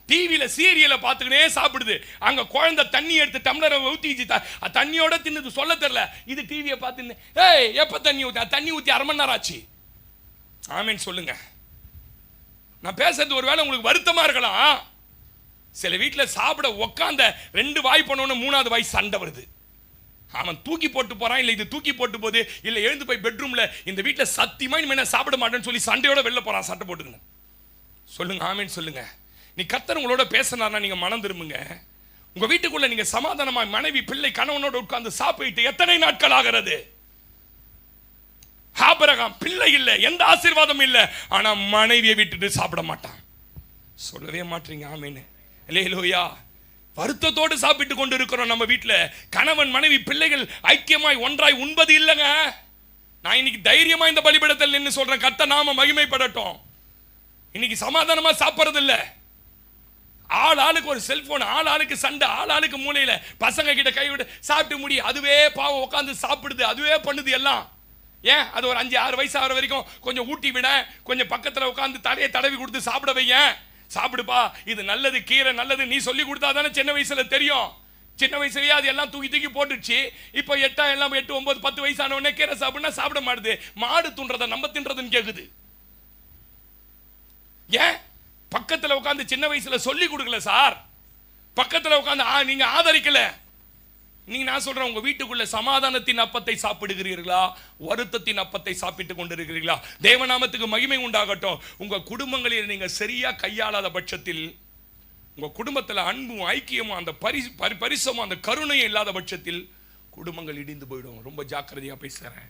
டிவியில சீரியலை பார்த்துக்கினே சாப்பிடுது, அங்க குழந்தை தண்ணி எடுத்து டம்ளரை ஊத்தி தண்ணியோட தின்னுது, சொல்ல தெரியல. இது டிவியை பார்த்து, ஏய் எப்ப தண்ணி ஊத்தி, தண்ணி ஊத்தி 1/2 மணி நேரம் ஆச்சு, ஆமென் சொல்லுங்க. நான் பேசுறது ஒருவேளை உங்களுக்கு வருத்தமா இருக்கலாம். சில வீட்டில் சாப்பிட உக்காந்த 2 வாய் பண்ணோன்னு 3வது வாய் சண்டை வருது. அவன் தூக்கி போட்டு போறான், இல்லை இது தூக்கி போட்டு போகுது, இல்லை எழுந்து போய் பெட்ரூம்ல இந்த வீட்டில் சத்தியமா இனிமே சாப்பிட மாட்டேன்னு சொல்லி சண்டையோட வெளில போறான், சண்டை போட்டுக்கணும். சொல்லுங்க, ஆமென் சொல்லுங்க. நீ கர்த்தர் உங்களோட பேசினார்னா நீங்க மனம் திரும்புங்க. உங்க வீட்டுக்குள்ள நீங்க சமாதானமா மனைவி பிள்ளை கணவனோட உட்கார்ந்து சாப்பிட்டு எத்தனை நாட்கள் ஆகிறது? ஆபிரகாம் பிள்ளை இல்லை, எந்த ஆசீர்வாதமும் இல்லை, ஆனா மனைவியை விட்டுட்டு சாப்பிட மாட்டான். சொல்லவே மாட்டீங்க ஆமேன்னு. அல்லேலூயா. வருத்தத்தோடு சாப்பிட்டு கொண்டு இருக்கிறோம் நம்ம வீட்டுல. கணவன் மனைவி பிள்ளைகள் ஐக்கியமாய் ஒன்றாய் உண்பது இல்லைங்க. நான் இன்னைக்கு தைரியமா இந்த பலிபீடத்தில் நின்று சொல்றேன், கர்த்தர் நாம மகிமைப்படட்டும். இன்னைக்கு சமாதானமா சாப்பிடுறது இல்ல. ஆள் ஆளுக்கு ஒரு செல்போன், ஆள் ஆளுக்கு சண்டை, ஆள் ஆளுக்கு மூலையில பசங்க கிட்ட கைவிட சாப்பிட்டு முடி, அதுவே பாவம் உட்காந்து சாப்பிடுது, அதுவே பண்ணுது எல்லாம். ஏன் அது ஒரு 5-6 வயசு ஆகிற வரைக்கும் கொஞ்சம் ஊட்டி விட, கொஞ்சம் பக்கத்தில் உட்காந்து தலையை தடவி கொடுத்து சாப்பிட வையேன். சாப்பிடுப்பா, இது நல்லது, கீரை நல்லது நீ சொல்லி கொடுத்தா தானே சின்ன வயசுல தெரியும். சின்ன வயசுலயே அது எல்லாம் தூக்கி தூக்கி போட்டுச்சு. இப்போ 8 எல்லாம் 8, 9, 10 வயசான உடனே கீரை சாப்பிடுனா சாப்பிட மாட்டுது. மாடு துன்றதை நம்ம தின்றதுன்னு கேக்குது. ஏன் பக்கத்துல உட்காந்து சின்ன வயசுல சொல்லி கொடுக்கல சார், பக்கத்துல உட்காந்து நீங்க ஆதரிக்கல. நீங்க நான் சொல்றேன், உங்க வீட்டுக்குள்ள சமாதானத்தின் அப்பத்தை சாப்பிடுகிறீர்களா, வருத்தத்தின் அப்பத்தை சாப்பிட்டுக் கொண்டிருக்கிறீர்களா? தேவநாமத்துக்கு மகிமை உண்டாகட்டும். உங்க குடும்பங்களில் நீங்க சரியா கையாளாத பட்சத்தில், உங்க குடும்பத்தில் அன்பும் ஐக்கியமும் அந்த பரிசமும் அந்த கருணையும் இல்லாத பட்சத்தில் குடும்பங்கள் இடிந்து போயிடும். ரொம்ப ஜாக்கிரதையா பேசுறேன்,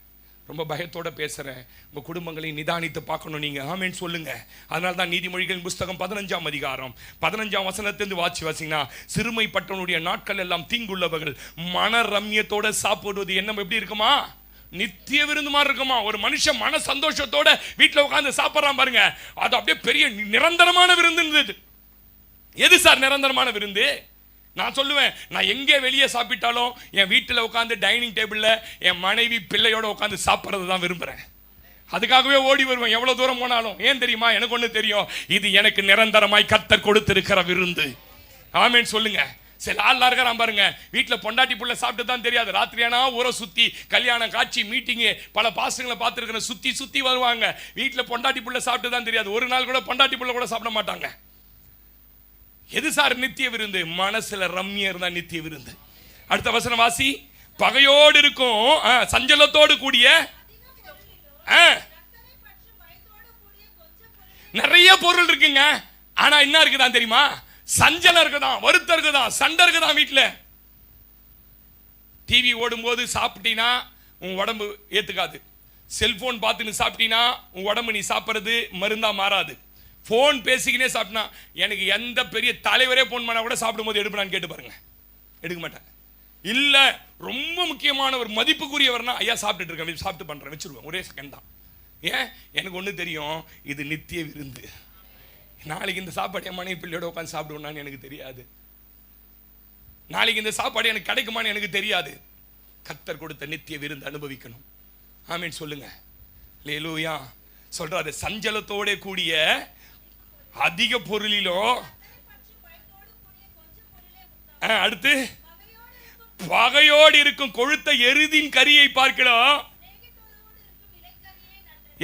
ரொம்ப பயத்தோட பேசுறேன். உங்க குடும்பங்களை நிதானித்து பார்க்கணும் நீங்க. ஆமென் சொல்லுங்க. அதனால தான் நீதிமொழிகளின் புஸ்தகம் 15ஆம் அதிகாரம் 15ஆம் வசனத்திலிருந்து வாசிங்கன்னா, சிறுமைப்பட்டவனுடைய நாட்கள் எல்லாம் தீங்குள்ளவர்கள், மன ரம்யத்தோட சாப்பிடுவது என்ன எப்படி இருக்குமா? நித்திய விருந்து மாதிரி இருக்குமா. ஒரு மனுஷன் மன சந்தோஷத்தோட வீட்டில் உட்கார்ந்து சாப்பிட்றான் பாருங்க, அது அப்படியே பெரிய நிரந்தரமான விருந்து இருந்தது. எது சார் நிரந்தரமான விருந்து? நான் சொல்லுவேன், நான் எங்கே வெளியே சாப்பிட்டாலும் என் வீட்டில் உட்காந்து டைனிங் டேபிளில் என் மனைவி பிள்ளையோட உட்காந்து சாப்பிட்றது தான் விரும்புகிறேன். அதுக்காகவே ஓடி வருவேன் எவ்வளோ தூரம் போனாலும். ஏன் தெரியுமா? எனக்கு ஒன்று தெரியும், இது எனக்கு நிரந்தரமாய் கர்த்தர் கொடுத்திருக்கிற விருந்து. ஆமென் சொல்லுங்க. சில ஆள் இருக்கிறான் பாருங்க, வீட்டில் பொண்டாட்டி புள்ள சாப்பிட்டு தான் தெரியாது, ராத்திரியானா ஊரை சுற்றி கல்யாணம் காட்சி மீட்டிங்கு பல பாசங்களை பார்த்துருக்கிற சுற்றி சுற்றி வருவாங்க. வீட்டில் பொண்டாட்டி புள்ள சாப்பிட்டு தான் தெரியாது, ஒரு நாள் கூட பொண்டாட்டி புள்ள கூட சாப்பிட மாட்டாங்க. எது சார் நித்திய விருந்து? மனசுல ரம்யம் தான் நித்திய விருந்து. அடுத்த வசனம் வாசி. பகையோடு இருக்கும் சஞ்சலத்தோடு கூடிய நிறைய பொருள் இருக்குங்க, ஆனா என்ன இருக்குதான் தெரியுமா? சஞ்சலம் இருக்குதான், வருத்தம் இருக்குதான், சண்டை இருக்குதான் வீட்டுல. டிவி ஓடும் போது சாப்பிட்டீங்கன்னா உன் உடம்பு ஏத்துக்காது. செல்போன் பார்த்துன்னு சாப்பிட்டீங்கன்னா உன் உடம்பு நீ சாப்பிட்றது மருந்தா மாறாது. போன் பேசிக்கினே சாப்பிட்டா, எனக்கு எந்த பெரிய தலைவரே போன் பண்ணா கூட சாப்பிடும் போது எடுப்பேன்னு கேட்டு பாருங்க, எடுக்க மாட்டேன். இல்ல ரொம்ப முக்கியமான ஒரு மதிப்புக்குரியவர்னா, ஐயா சாப்பிட்டுட்டு இருக்கேன், சாப்பிட்டு பண்றேன், வச்சிருவேன், ஒரே செகண்ட் தான். ஏன்? எனக்கு ஒண்ணு தெரியும், இது நித்திய விருந்து. நாளைக்கு இந்த சாப்பாடு என் மனைவி பிள்ளையோட உட்காந்து சாப்பிடுவேன்னு எனக்கு தெரியாது. நாளைக்கு இந்த சாப்பாடு எனக்கு கிடைக்குமான்னு எனக்கு தெரியாது. கர்த்தர் கொடுத்த நித்திய விருந்து அனுபவிக்கணும். ஆமென் சொல்லுங்க. அல்லேலூயா. சொல்றாரு, சஞ்சலத்தோட கூடிய அதிக பொருளிலோ, அடுத்து பகையோடு இருக்கும் கொழுத்த எருதின் கரியை பார்க்கலாம்.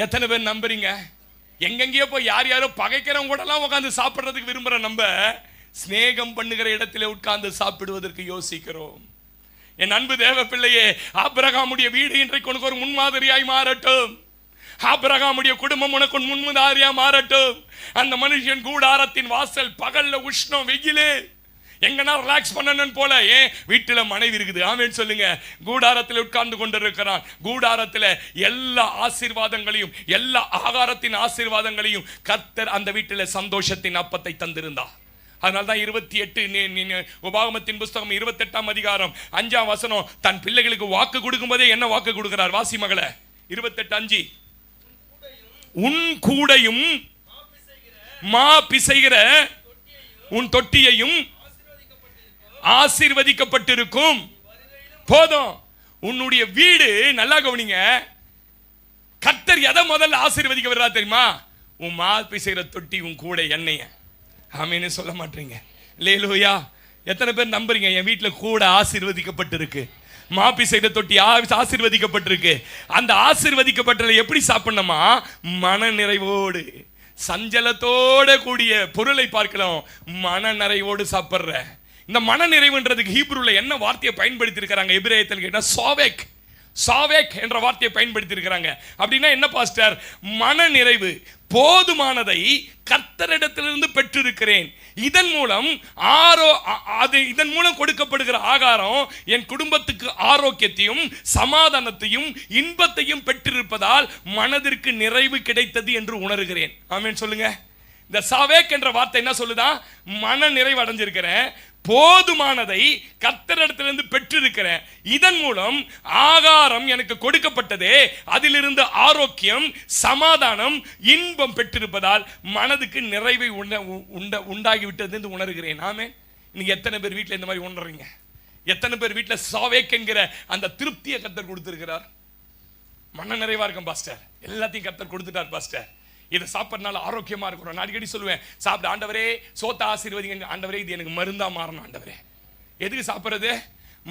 எத்தனை பேர் நம்புறீங்க? எங்கெங்கயோ போய் யார் யாரோ பகைக்கிறவங்க கூட எல்லாம் உட்கார்ந்து சாப்பிடுறதுக்கு விரும்புற நம்ம, ஸ்நேகம் பண்ணுகிற இடத்துல உட்கார்ந்து சாப்பிடுவதற்கு யோசிக்கிறோம். என் அன்பு தேவ பிள்ளையே, ஆபிரகாமுடைய வீடு இன்றைக்கு உனக்கு ஒரு முன்மாதிரியாய் மாறட்டும். ஆபிரகாமுடைய குடும்பம் உனக்கு முன்முதாரியா மாறட்டும். அந்த மனுஷன் கூடாரத்தின் வாசல், பகல்ல உஷ்ணம், வெயிலே, எங்கன்னா ரிலாக்ஸ் பண்ணணும் போல. ஏன்? வீட்டுல மனைவி இருக்குது. ஆமென் சொல்லுங்க. கூடாரத்தில் உட்கார்ந்து கொண்டிருக்கிறான். கூடாரத்தில் எல்லா ஆசீர்வாதங்களையும், எல்லா ஆகாரத்தின் ஆசீர்வாதங்களையும் கர்த்தர் அந்த வீட்டில் சந்தோஷத்தின் அப்பத்தை தந்திருந்தார். அதனால்தான் 28 உபாகமத்தின் புஸ்தகம் 28ஆம் அதிகாரம் 5ஆம் வசனம், தன் பிள்ளைகளுக்கு வாக்கு கொடுக்கும் போதே என்ன வாக்கு கொடுக்கிறார்? வாசி மகளே, 28:5. உன் கூடையும் மா பிசைகிற உன் தொட்டியையும் ஆசீர்வதிக்கப்பட்டிருக்கும். போதும். உன்னுடைய வீடு, நல்லா கவனிங்க, கர்த்தர் எதை முதல்ல ஆசீர்வதிக்க வர்றா தெரியுமா? உன் மா பிசைகிற தொட்டி, உன் கூடை, எண்ணெய. ஆமென்னு சொல்ல மாட்டீங்க. அல்லேலூயா. எத்தனை பேர் நம்புறீங்க என் வீட்டில் கூட ஆசீர்வதிக்கப்பட்டிருக்கு, மாப்பி செய்த தொட்டி ஆசீர்வதிக்கப்பட்டிருக்கு? அந்த ஆசீர்வதிக்கப்பட்டதை எப்படி சாப்பிடணுமா? மன நிறைவோடு. சஞ்சலத்தோட கூடிய பொருளை பார்க்கலாம், மன நிறைவோடு சாப்பிடுற. இந்த மன நிறைவுன்றதுக்கு ஹீப்ரூல என்ன வார்த்தையை பயன்படுத்தி இருக்கிறாங்க? எபிரேயத்தில் கேட்டா சோவேக். சாவேக் என்ற வார்த்தையை பயன்படுத்தி இருக்கிறாங்க. அப்படின்னா என்ன பாஸ்டர்? மன நிறைவு, போதுமானதை கர்த்தரிடத்திலிருந்து பெற்றிருக்கிறேன். இதன் மூலம் இதன் மூலம் கொடுக்கப்படுகிற ஆகாரம் என் குடும்பத்துக்கு ஆரோக்கியத்தையும் சமாதானத்தையும் இன்பத்தையும் பெற்றிருப்பதால் மனதிற்கு நிறைவு கிடைத்தது என்று உணர்கிறேன். ஆமென் சொல்லுங்க. இந்த சாவேக் என்ற வார்த்தை என்ன சொல்லுதா? மன நிறைவு அடைஞ்சிருக்கிறேன், போதுமானதை கர்த்தரிடத்திலிருந்து பெற்றிருக்கிறேன், இதன் மூலம் ஆகாரம் எனக்கு கொடுக்கப்பட்டதே, அதிலிருந்து ஆரோக்கியம் சமாதானம் இன்பம் பெற்றிருப்பதால் மனதுக்கு நிறைவை உண்டாகிவிட்டது என்று உணர்கிறேன். ஆமென். இன்னைக்கு எத்தனை பேர் வீட்டில் இந்த மாதிரி உணர்றீங்க? எத்தனை பேர் வீட்டில் சாவேக் என்கிற அந்த திருப்தியை கர்த்தர் கொடுத்திருக்கிறார்? மன நிறைவா இருக்கும் பாஸ்டர், எல்லாத்தையும் கர்த்தர் கொடுத்துட்டார் பாஸ்டர், இதை சாப்பிட்றதுனால ஆரோக்கியமா இருக்கிறோம். நான் அடிக்கடி சொல்லுவேன், சாப்பிட ஆண்டவரே சோத்த ஆசீர்வதிங்க ஆண்டவரே, இது எனக்கு மருந்தா மாறணும் ஆண்டவரே. எதுக்கு சாப்பிட்றது?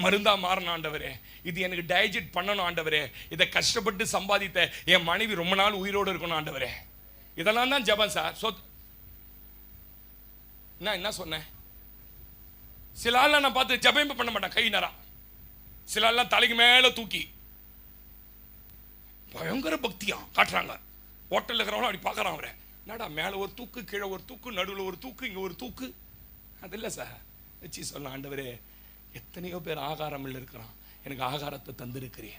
மருந்தா மாறணும் ஆண்டவரே, இது எனக்கு டைஜெஸ்ட் பண்ணணும் ஆண்டவரே, இதை கஷ்டப்பட்டு சம்பாதித்த என் மனைவி ரொம்ப நாள் உயிரோடு இருக்கணும் ஆண்டவரே. இதெல்லாம் தான் ஜெபம் சார். நான் என்ன சொன்னேன்? சில ஆள் நான் பார்த்து ஜெபம் பண்ண மாட்டேன், கை நேரம். சில ஆள்லாம் தலைக்கு மேல தூக்கி பயங்கர பக்தியா காட்டுறாங்க. ஹோட்டலில் இருக்கிறவங்களும் அப்படி பார்க்குறான். அவரை என்னடா மேலே ஒரு தூக்கு, கீழே ஒரு தூக்கு, நடுவில் ஒரு தூக்கு, இங்கே ஒரு தூக்கு. அது இல்லை சார். வச்சு சொல்லலாம், ஆண்டவரே எத்தனையோ பேர் ஆகாரம் இல்லை இருக்கிறான், எனக்கு ஆகாரத்தை தந்திருக்கிறேன்,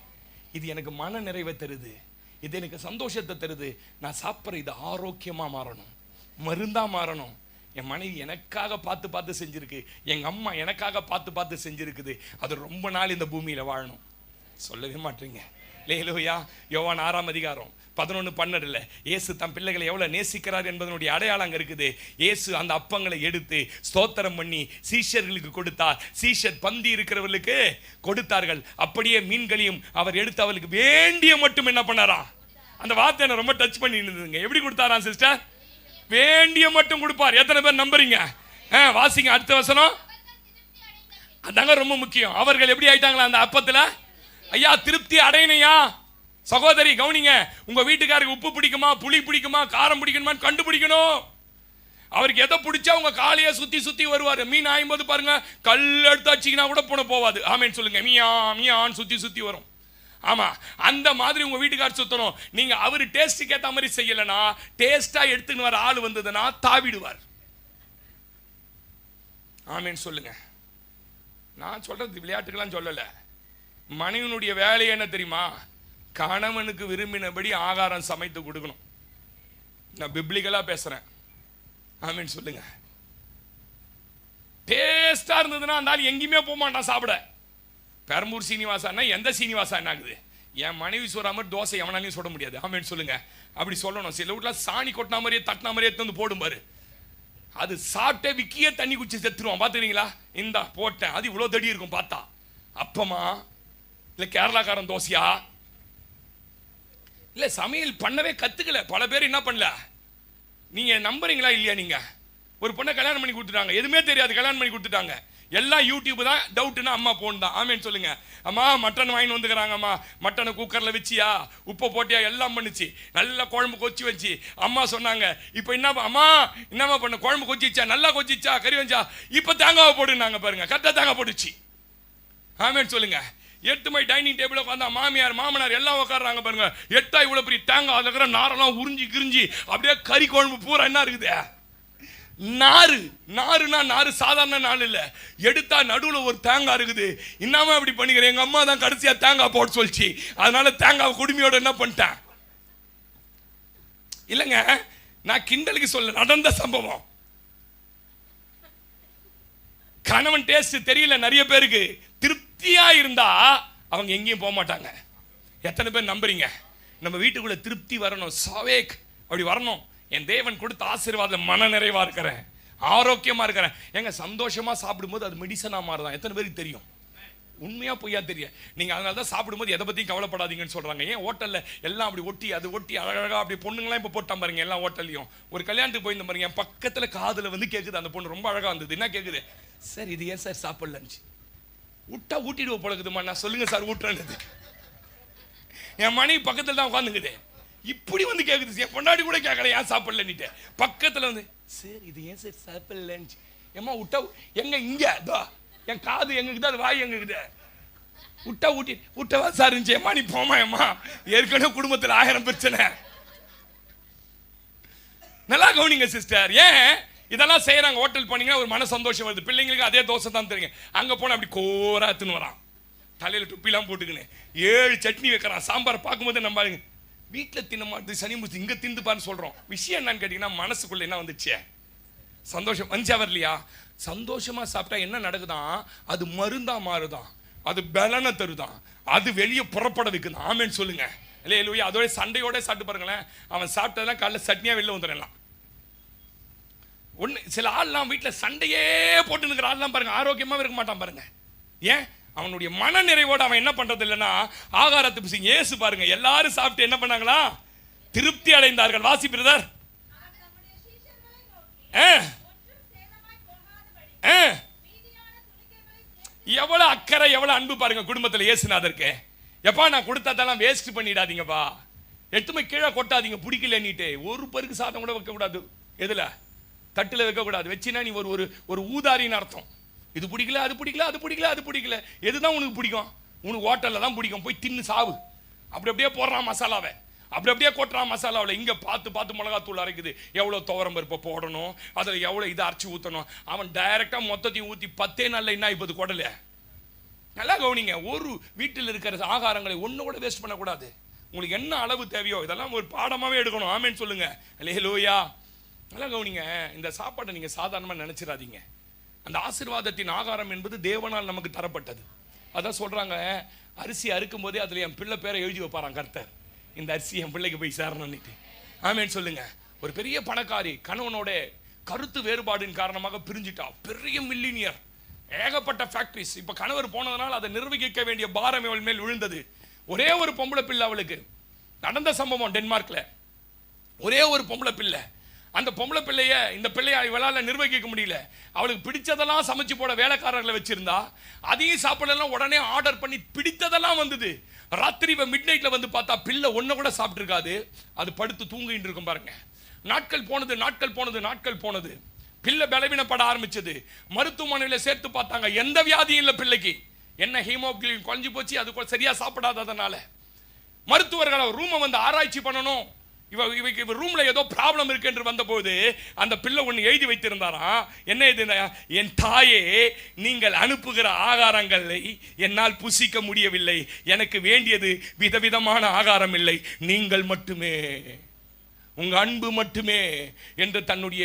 இது எனக்கு மன நிறைவை தருது, இது எனக்கு சந்தோஷத்தை தருது, நான் சாப்பிட்ற இது ஆரோக்கியமாக மாறணும், மருந்தாக மாறணும். என் மனைவி எனக்காக பார்த்து பார்த்து செஞ்சுருக்கு, எங்கள் அம்மா எனக்காக பார்த்து பார்த்து செஞ்சுருக்குது, அது ரொம்ப நாள் இந்த பூமியில் வாழணும். சொல்லவே மாட்டீங்க. லேலூயா. யோவான் 6ஆம் அதிகாரம் 11-12 இயேசு தம் பிள்ளைகளை எவ்வளவு நேசிக்கிறார் என்பதனுடைய அடையாளம் அங்க இருக்குது. இயேசு அந்த அப்பங்களை எடுத்து ஸ்தோத்திரம் பண்ணி சீஷர்களுக்கு கொடுத்தார். சீஷர் பந்தி இருக்கிறவர்களுக்கு கொடுத்தார்கள். அப்படியே மீன்களையும் அவர் எடுத்து அவளுக்கு வேண்டிய மட்டும் என்ன பண்ணாராம்? அந்த வார்த்தை என்ன ரொம்ப டச் பண்ணி இருந்ததுங்க. எப்படி கொடுத்தாராம் சிஸ்டர்? வேண்டிய மட்டும் கொடுப்பார். எத்தனை பேர் நம்புறீங்க? வாசிங்க அடுத்த வசனம். அதாங்க ரொம்ப முக்கியம். அவர்கள் எப்படி ஆயிட்டாங்களா அந்த அப்பத்துல? ஐயா திருப்தி அடையணையா? சகோதரி கவனிங்க, உங்க வீட்டுக்காருக்கு உப்பு பிடிக்குமா, புளி பிடிக்குமா, காரம் பிடிக்குமா கண்டுபிடிக்கணும். அவருக்கு எதை பிடிச்சா உங்க காலையை சுத்தி சுத்தி வருவாரு. மீன் ஆயும்போது பாருங்க, கல் எடுத்து வச்சிங்கன்னா கூட போவாது. ஆமேன்னு சொல்லுங்க. மீயா மீயான்னு சுத்தி சுத்தி வரும். ஆமா, அந்த மாதிரி உங்க வீட்டுக்காரர் சுத்தணும். நீங்க அவரு டேஸ்டுக்கு ஏற்ற மாதிரி செய்யலனா, டேஸ்டா எடுத்துன்னு வர ஆள் வந்ததுன்னா தாவிடுவார். ஆமேன்னு சொல்லுங்க. நான் சொல்றது விளையாட்டுக்கெல்லாம் சொல்லல. மனைவினுடைய வேலை என்ன தெரியுமா? கணவனுக்கு விரும்பினபடி ஆகாரம் சமைத்து கொடுக்கணும். நான் பிப்ளிக்கலா பேசுறேன். ஆமீன் சொல்லுங்க. டேஸ்டா இருந்ததுன்னா அந்த ஆள் எங்கேயுமே போக மாட்டான் சாப்பிட. பெரம்பூர் சீனிவாசா எந்த சீனிவாசா என்ன ஆகுது? என் மனைவி சொல்ற மாதிரி தோசை எவனாலையும் சொல்ல முடியாது. ஆமீன் சொல்லுங்க. அப்படி சொல்லணும். சில வீட்டுல சாணி கொட்டின மாதிரியே தட்டின மாதிரியே எடுத்து போடும் பாரு. அது சாப்பிட்டே விக்கியே தண்ணி குச்சி செத்துருவான். பாத்துக்கிறீங்களா? இந்தா போட்டேன், அது இவ்வளவு தடி இருக்கும் பார்த்தா. அப்பமா இல்ல கேரளாக்காரன் தோசையா? இல்ல சமையல் பண்ணவே கத்துக்கல. பல பேர் என்ன பண்ணல, நீங்க நம்புறீங்களா இல்லையா? நீங்க ஒரு பொண்ணை கல்யாணம் பண்ணி கொடுத்துட்டாங்க, எதுவுமே தெரியாது, கல்யாணம் பண்ணி கொடுத்துட்டாங்க. எல்லாம் யூடியூப் தான். டவுட்னா அம்மா போன் தான். ஆமேன்னு சொல்லுங்க. அம்மா மட்டன் வாங்கி வந்துக்கிறாங்கம்மா, மட்டனை குக்கர்ல வச்சியா, உப்பை போட்டியா, எல்லாம் பண்ணுச்சு. நல்லா குழம்பு கொச்சி வச்சு அம்மா சொன்னாங்க, இப்போ என்ன அம்மா என்னம்மா பண்ண, குழம்பு கொச்சிச்சா, நல்லா கொச்சிச்சா, கறி வச்சா, இப்போ தேங்காவை போடுனாங்க பாருங்க, கரெக்டாக தேங்காய் போட்டுச்சு. ஆமேன்னு சொல்லுங்க. 8 மணி டைனிங் டேபிள் உட்காந்தா மாமியார் மாமனார் எல்லாம் உட்காடுறாங்க பாருங்க. 8 இவ்வளவு பெரிய தேங்காய், அதில் இருக்கிற நாரெல்லாம் உறிஞ்சி கிரிஞ்சி அப்படியே கறி குழம்பு பூரா என்ன இருக்குது? நாறு. நாறுனா நாறு சாதாரண நாள் இல்ல. எடுத்தா நடுவில் ஒரு தேங்காய் இருக்குது. இன்னமே அப்படி பண்ணிக்கிறேன். எங்க அம்மா தான் கடைசியா தேங்காய் போட்டு சொல்லிச்சு, அதனால தேங்காய் குடுமையோட என்ன பண்ணிட்டேன். இல்லைங்க, நான் கிண்டலுக்கு சொல்ல, நடந்த சம்பவம். கணவன் டேஸ்ட் தெரியல நிறைய பேருக்கு. திருப்தியா இருந்தா அவங்க எங்கேயும் போக மாட்டாங்க. எத்தனை பேர் நம்புறீங்க? நம்ம வீட்டுக்குள்ள திருப்தி வரணும், சாவேக் அப்படி வரணும். என் தேவன் கொடுத்த ஆசீர்வாதம் மன நிறைவா இருக்கிறேன், ஆரோக்கியமா இருக்கிறேன். எங்க சந்தோஷமா சாப்பிடும்போது அது மெடிசனா மாறுதான். எத்தனை பேருக்கு தெரியும்? உண்மையா பொய்யா தெரியும். நீங்க அதனால தான் சாப்பிடும்போது எதை பத்தியும் கவலைப்படாதீங்கன்னு சொல்றாங்க. ஏன் ஹோட்டல்ல எல்லாம் அப்படி ஒட்டி அது ஒட்டி அழகா அப்படி பொண்ணுங்களாம் இப்ப போட்டான் பாருங்க. எல்லா ஹோட்டல்லையும் ஒரு கல்யாணத்துக்கு போயிருந்த பாருங்க, என் பக்கத்துல காதுல வந்து கேக்குது, அந்த பொண்ணு ரொம்ப அழகா இருந்தது. என்ன கேக்குது? சார் இது ஏன் சார் சாப்பிடலன்னு. விட்டா ஊட்டிடுவோம் போலக்குதுமா. நான் சொல்லுங்க சார் ஊட்டுறது. என் மனைவி பக்கத்துல தான் உட்காந்துக்குது. இப்படி வந்து கேக்குது. என் பொண்டாடி கூட கேட்கல ஏன் சாப்பிடலன்னுட்டு. பக்கத்துல வந்து சார் இது ஏன் சார் சாப்பிடலன்னு. ஏமா விட்டா எங்க இங்க என் காது எங்கக்குது, அது வாய் எங்கக்குது. விட்டா விட்டவா சார் இருந்துச்சேம்மா, நீ போமாயம்மா, ஏற்கனவே குடும்பத்தில் 1000 பிரச்சனை. நல்லா கவனிங்க சிஸ்டர். ஏன் இதெல்லாம் செய்யறாங்க? ஹோட்டல் போனீங்கன்னா ஒரு மன சந்தோஷம் வருது. பிள்ளைங்களுக்கு அதே தோசை தான் தெரியுங்க. அங்க போனா அப்படி கோரா எடுத்துன்னு வரான், தலையில டுப்பிலாம் போட்டுக்கின்னு 7 சட்னி வைக்கிறான். சாம்பார் பார்க்கும்போது நம்ம வீட்டில் தின்ன மாட்டேது, சனி முடிச்சு இங்க தின்னுப்பான்னு சொல்றோம். விஷயம் என்னன்னு கேட்டீங்கன்னா, மனசுக்குள்ள என்ன வந்துச்சு? சந்தோஷம் வந்துச்சா வரலையா? சந்தோஷமா சாப்பிட்டா என்ன நடக்குதான்? அது மருந்தா மாறுதான், அது பலனை தருதான், அது வெளியே புறப்பட வைக்குதான். ஆமேன்னு சொல்லுங்க. இல்லையா? அதோட சண்டையோட சாப்பிட்டு பாருங்களேன். அவன் சாப்பிட்டதெல்லாம் காலைல சட்னியா வெளில வந்துடலாம். ஒன்று சில ஆள்லாம் வீட்டில் சண்டையே போட்டு இருக்கிற ஆள்லாம் பாருங்க, ஆரோக்கியமாக இருக்க மாட்டான் பாருங்க. ஏன்? அவனுடைய மன நிறைவோடு அவன் என்ன பண்றது இல்லைன்னா ஆகாரத்தை பிசி. ஏசு பாருங்க, எல்லாரும் சாப்பிட்டு என்ன பண்ணாங்களா? திருப்தி அடைந்தார்கள். வாசி பிரதர். எவ்வளவு அக்கறை, எவ்வளவு அன்பு பாருங்க குடும்பத்தில் இயேசுநாதருக்கு. எப்பா நான் கொடுத்ததெல்லாம் வேஸ்ட் பண்ணிடாதீங்கப்பா, எடுத்துமே கீழே கொட்டாதீங்க, பிடிக்கலன்னுட்டு ஒரு பருக்கு சாதம் கூட வைக்க கூடாது. எதுல? தட்டுல வைக்க கூடாது. வச்சினா நீ ஒரு ஒரு ஊதாரின்னு அர்த்தம். இது பிடிக்கல, அது பிடிக்கல, அது பிடிக்கல, அது பிடிக்கல. எதுதான் உனக்கு பிடிக்கும்? உனக்கு ஹோட்டல்ல தான் பிடிக்கும், போய் தின்னு சாவு. அப்படி அப்படியே போடுறான் மசாலாவை, அப்படி அப்படியே கொட்டுறான் மசாலாவில். இங்கே பார்த்து பார்த்து மிளகாத்தூள் அரைக்குது, எவ்வளோ துவரம் பருப்பை போடணும், அதில் எவ்வளோ இதை அரைச்சி ஊற்றணும். அவன் டைரெக்டாக மொத்தத்தையும் ஊற்றி 10 நாளில் என்ன இப்போது கொடலை. நல்லா கவனிங்க, ஒரு வீட்டில் இருக்கிற ஆகாரங்களை ஒன்று கூட வேஸ்ட் பண்ணக்கூடாது. உங்களுக்கு என்ன அளவு தேவையோ இதெல்லாம் ஒரு பாடமாகவே எடுக்கணும். ஆமேன்னு சொல்லுங்க. அல்லேலூயா. நல்லா கவனிங்க, இந்த சாப்பாட்டை நீங்கள் சாதாரணமாக நினச்சிடாதீங்க. அந்த ஆசீர்வாதத்தின் ஆகாரம் என்பது தேவனால் நமக்கு தரப்பட்டது. அதான் சொல்கிறாங்க, அரிசி அறுக்கும் போதே அதில் என் பிள்ளை பேரை எழுதி வைப்பாரான் கர்த்தர், இந்த அரிசி என் பிள்ளைக்கு போய் சேரணும்னுட்டு. ஆமேன்னு சொல்லுங்க. ஒரு பெரிய பணக்காரி கணவனோட கருத்து வேறுபாடின் காரணமாக பிரிஞ்சிட்டா. பெரிய மில்லினியர், ஏகப்பட்ட ஃபேக்டரிஸ். இப்போ கணவர் போனதுனால அதை நிர்வகிக்க வேண்டிய பாரம் அவள் மேல் விழுந்தது. ஒரே ஒரு பொம்பளை பிள்ளை அவளுக்கு. நடந்த சம்பவம் டென்மார்க்ல. ஒரே ஒரு பொம்பளை பிள்ளை. அந்த பொம்பளை பிள்ளைய இந்த பிள்ளைய இவளால் நிர்வகிக்க முடியல. அவளுக்கு பிடிச்சதெல்லாம் சமைச்சு போட வேலைக்காரர்களை வச்சிருந்தா. அதையும் சாப்பிடலாம் உடனே ஆர்டர் பண்ணி பிடித்ததெல்லாம் வந்தது. ராத்திரி மிட் நைட்ல வந்து பார்த்தா பிள்ளை ஒன்ன கூட சாப்பிட்டு இருக்காது, அது படுத்து தூங்கிட்டு இருக்கும் பாருங்க. நாட்கள் போனது, நாட்கள் போனது, நாட்கள் போனது. பிள்ளை பலவீனப்பட ஆரம்பிச்சது. மருத்துவமனையில் சேர்த்து பார்த்தாங்க, எந்த வியாதியும் இல்லை பிள்ளைக்கு. என்ன ஹீமோகுளோபின் குறைஞ்சு போச்சு, அது சரியா சாப்பிடாததுனால. மருத்துவர்கள் ரூமை வந்து ஆராய்ச்சி பண்ணணும், இவ ரூம்ல ஏதோ ப்ராப்ளம் இருக்கு என்று வந்தபோது அந்த பிள்ளை ஒன்று எழுதி வைத்திருந்தாராம். என்ன இது? என் தாயே, நீங்கள் அனுப்புகிற ஆகாரங்களை என்னால் புசிக்க முடியவில்லை, எனக்கு வேண்டியது விதவிதமான ஆகாரம் இல்லை, நீங்கள் மட்டுமே, உங்க அன்பு மட்டுமே என்று தன்னுடைய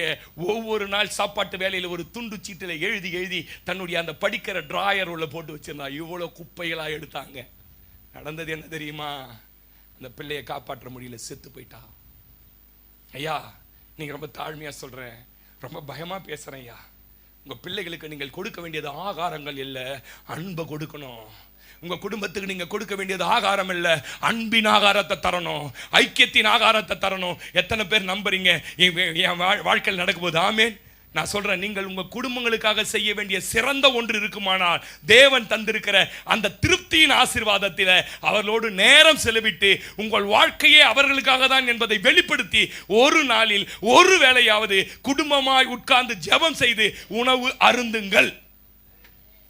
ஒவ்வொரு நாள் சாப்பாட்டு வேலையில் ஒரு துண்டு சீட்டில் எழுதி எழுதி தன்னுடைய அந்த படிக்கிற டிராயர் உள்ள போட்டு வச்சிருந்தா. இவ்வளோ குப்பைகளா எடுத்தாங்க. நடந்தது என்ன தெரியுமா? அந்த பிள்ளையை காப்பாற்ற முடியல, செத்து போயிட்டா. ஐயா, நீங்க ரொம்ப தாழ்மையா சொல்றேன், ரொம்ப பயமா பேசுறேன் ஐயா. உங்க பிள்ளைகளுக்கு நீங்கள் கொடுக்க வேண்டியது ஆகாரங்கள் இல்லை, அன்பை கொடுக்கணும். உங்க குடும்பத்துக்கு நீங்க கொடுக்க வேண்டியது ஆகாரம் இல்லை, அன்பின் ஆகாரத்தை தரணும், ஐக்கியத்தின் ஆகாரத்தை தரணும். எத்தனை பேர் நம்புறீங்க என் வாழ்க்கையில் நடக்கும் போது? ஆமேன். நான் சொல்றேன், நீங்கள் உங்க குடும்பங்களுக்காக செய்ய வேண்டிய சிறந்த ஒன்று இருக்குமானால் தேவன் தந்திருக்கிற அந்த திருப்தியின் ஆசீர்வாதத்தில் அவர்களோடு நேரம் செலவிட்டு உங்கள் வாழ்க்கையே அவர்களுக்காக தான் என்பதை வெளிப்படுத்தி ஒரு நாளில் ஒரு வேளையாவது குடும்பமாய் உட்கார்ந்து ஜெபம் செய்து உணவு அருந்துங்கள்.